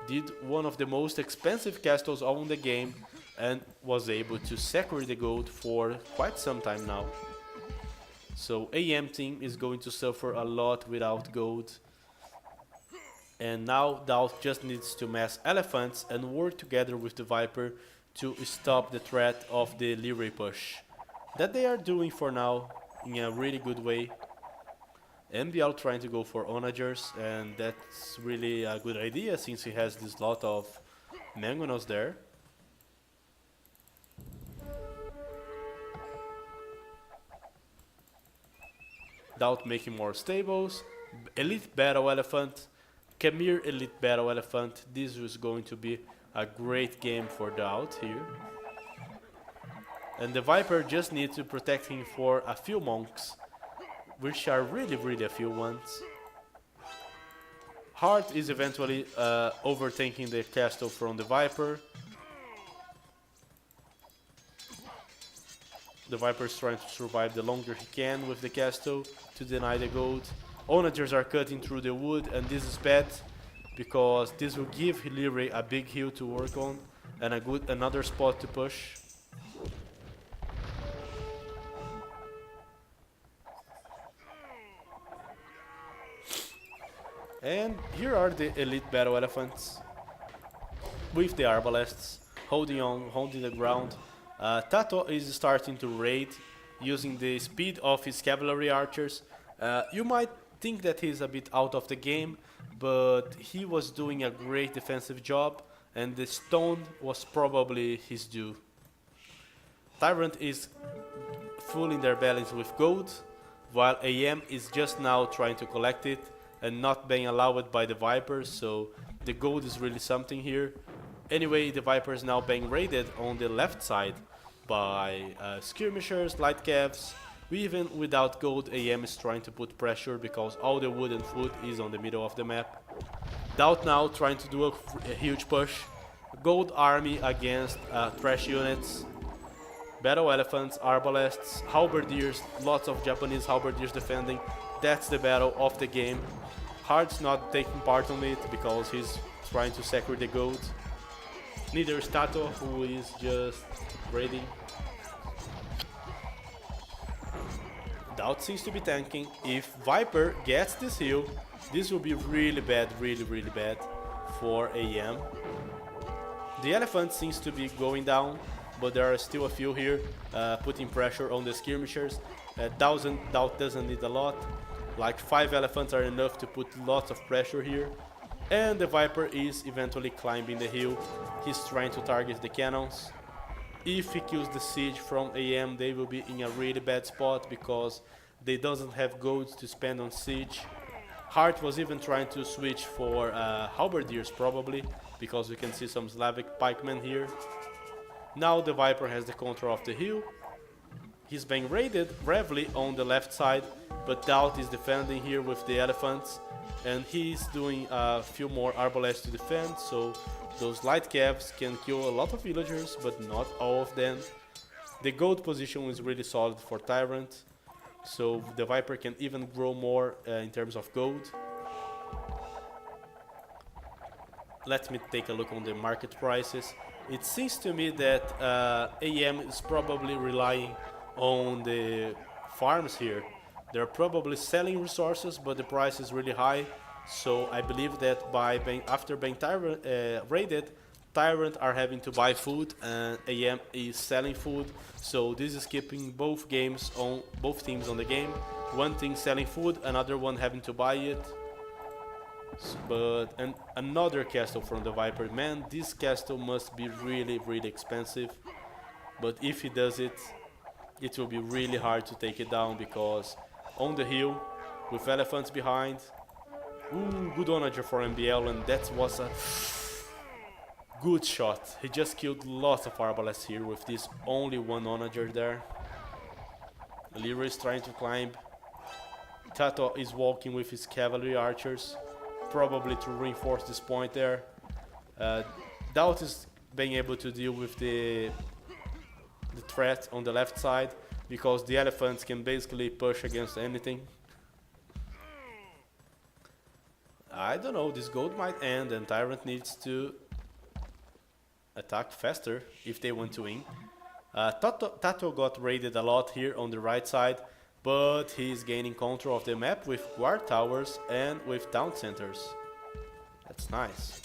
did one of the most expensive castles on the game and was able to secure the gold for quite some time now. So AM team is going to suffer a lot without gold. And now Doubt just needs to mass elephants and work together with the Viper to stop the threat of the Leroy push. That they are doing for now in a really good way. MBL trying to go for onagers, and that's really a good idea since he has this lot of mangonels there. Doubt making more stables. Elite battle elephant. Khmer elite battle elephant. This is going to be a great game for Doubt here. And the Viper just needs to protect him for a few monks, which are really a few ones. Heart is eventually overtaking the castle from the Viper. The Viper is trying to survive the longer he can with the castle to deny the gold. Onagers are cutting through the wood, and this is bad because this will give Leroy a big hill to work on and another spot to push. And here are the elite battle elephants with the arbalests holding the ground. Tato is starting to raid using the speed of his cavalry archers. You might think that he's a bit out of the game, but he was doing a great defensive job, and the stone was probably his due. TyRanT is filling their bellies with gold, while AM is just now trying to collect it and not being allowed by the Vipers, so the gold is really something here. Anyway, the Viper is now being raided on the left side by skirmishers, light cavs. Even without gold, AM is trying to put pressure because all the wood and food is on the middle of the map. Doubt now trying to do a huge push. Gold army against trash units. Battle elephants, arbalests, halberdiers, lots of Japanese halberdiers defending. That's the battle of the game. Heart's not taking part on it because he's trying to secure the gold. Neither is Tato, who is just raiding. Doubt seems to be tanking. If Viper gets this hill, this will be really bad for AM. The elephant seems to be going down, but there are still a few here putting pressure on the skirmishers. Doubt doesn't need a lot. Like 5 elephants are enough to put lots of pressure here. And the Viper is eventually climbing the hill. He's trying to target the cannons. If he kills the siege from AM, they will be in a really bad spot because they doesn't have gold to spend on siege. Heart was even trying to switch for halberdiers probably, because we can see some Slavic pikemen here. Now the Viper has the control of the hill. He's being raided heavily on the left side, but Doubt is defending here with the elephants, and he's doing a few more arbalests to defend, so those light cavs can kill a lot of villagers, but not all of them. The gold position is really solid for TyRanT, so the Viper can even grow more in terms of gold. Let me take a look on the market prices. It seems to me that AM is probably relying on the farms here. They're probably selling resources, but the price is really high. So I believe that after being raided, TyRanT are having to buy food, and AM is selling food. So this is keeping both teams on the game. One team selling food, another one having to buy it. And another castle from the Viper. Man, this castle must be really expensive. But if he does it, it will be really hard to take it down, because on the hill with elephants behind. Ooh, good onager for MBL, and that was a good shot. He just killed lots of arbalests here with this only one onager there. Leroy is trying to climb. Tato is walking with his cavalry archers, probably to reinforce this point there. Doubt is being able to deal with the threat on the left side, because the elephants can basically push against anything. I don't know, this gold might end and TyRanT needs to attack faster if they want to win. Tato got raided a lot here on the right side, but he's gaining control of the map with guard towers and with town centers. That's nice.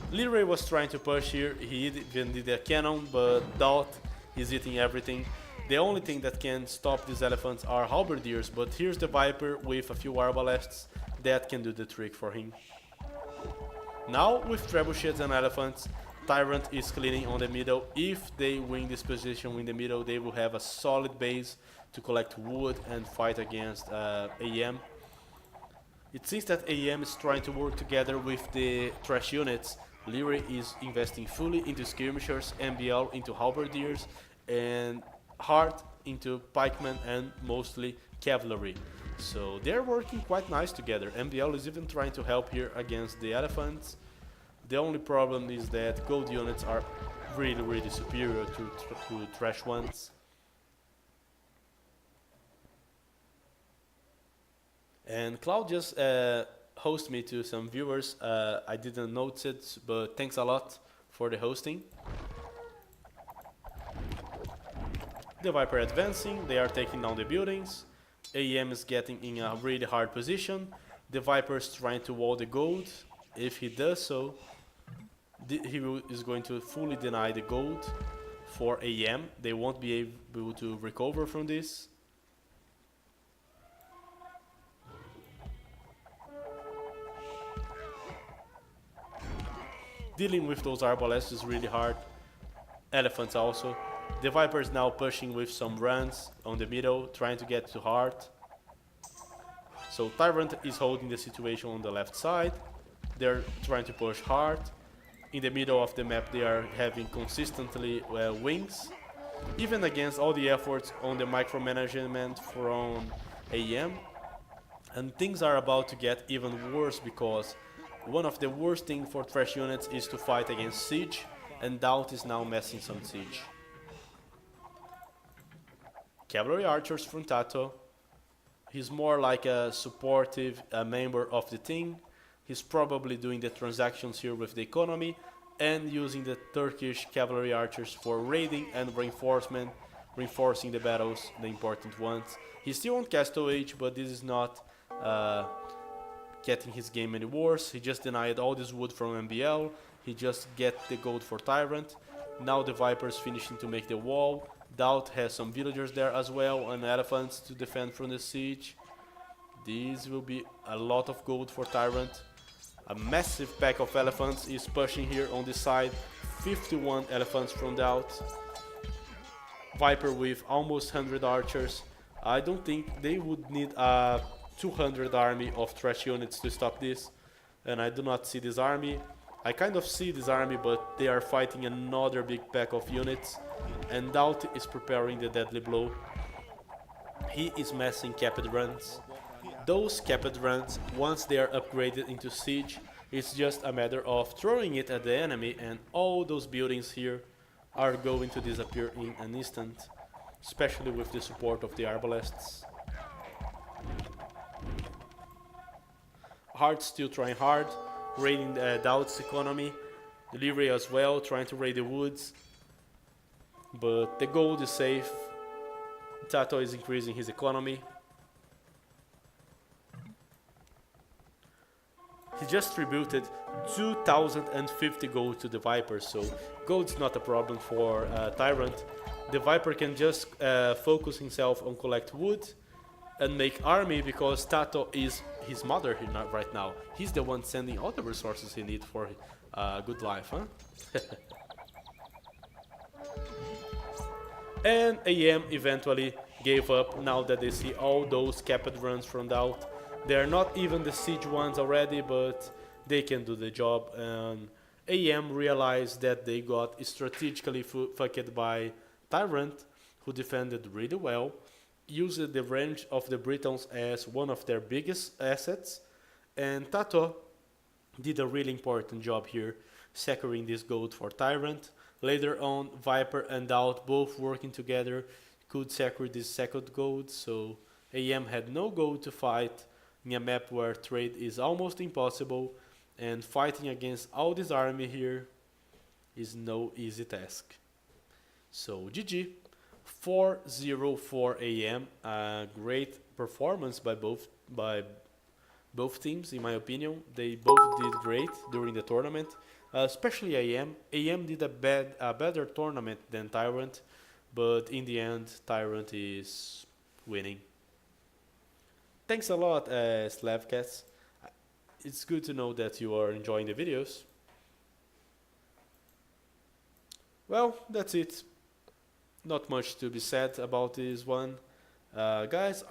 Leroy was trying to push here. He even did a cannon, but Doubt is eating everything. The only thing that can stop these elephants are halberdiers, but here's the Viper with a few arbalests that can do the trick for him. Now with trebuchets and elephants, TyRanT is cleaning on the middle. If they win this position in the middle, they will have a solid base to collect wood and fight against AM. It seems that AM is trying to work together with the trash units Lyre is investing fully into skirmishers, MBL into halberdiers, and Hard into pikemen and mostly cavalry. So they're working quite nice together. MBL is even trying to help here against the elephants. The only problem is that gold units are really superior to trash ones. And Cloud just host me to some viewers. I didn't notice it, but thanks a lot for the hosting. The Viper advancing, they are taking down the buildings. AEM is getting in a really hard position. The Viper is trying to wall the gold. If he does so, is going to fully deny the gold for AEM. They won't be able to recover from this. Dealing with those arbalests is really hard. Elephants also. The Viper is now pushing with some runs on the middle, trying to get to Heart. So TyRanT is holding the situation on the left side. They're trying to push Heart. In the middle of the map they are having consistently wings. Even against all the efforts on the micromanagement from AEM. And things are about to get even worse because one of the worst things for trash units is to fight against siege, and Doubt is now messing some siege. Cavalry archers from Tato. He's more like a supportive member of the team. He's probably doing the transactions here with the economy and using the Turkish cavalry archers for raiding and reinforcement, reinforcing the battles, the important ones. He's still on Castle Age, but this is not getting his game any worse. He just denied all this wood from MBL. He just get the gold for TyRanT. Now the Viper's finishing to make the wall. Doubt has some villagers there as well and elephants to defend from the siege. This will be a lot of gold for TyRanT. A massive pack of elephants is pushing here on this side. 51 elephants from Doubt. Viper with almost 100 archers. I don't think they would need a 200 army of trash units to stop this. And I do not see this army. I kind of see this army, but they are fighting another big pack of units. And Doubt is preparing the deadly blow. He is massing capped runs. Those capped runs, once they are upgraded into siege, it's just a matter of throwing it at the enemy and all those buildings here are going to disappear in an instant, especially with the support of the arbalests. Hard still trying hard, raiding Doubt's economy. Lyre as well, trying to raid the woods. But the gold is safe. Tato is increasing his economy. He just tributed 2050 gold to the Viper, so gold's not a problem for TyRanT. The Viper can just focus himself on collect wood and make army because Tato is his mother right now. He's the one sending all the resources he needs for good life, huh? And AM eventually gave up now that they see all those capped runs from Doubt. They're not even the siege ones already, but they can do the job. And AM realized that they got strategically fucked by TyRanT, who defended really well, used the range of the Britons as one of their biggest assets, and Tato did a really important job here, securing this gold for TyRanT. Later on, Viper and Doubt both working together could secure this second gold, so AM had no gold to fight in a map where trade is almost impossible, and fighting against all this army here is no easy task. So GG, 4-0 AM, a great performance by both teams in my opinion. They both did great during the tournament, especially AM. AM did a better tournament than TyRanT, but in the end TyRanT is winning. Thanks a lot, Slavcats. It's good to know that you are enjoying the videos. Well, that's it. Not much to be said about this one. Guys,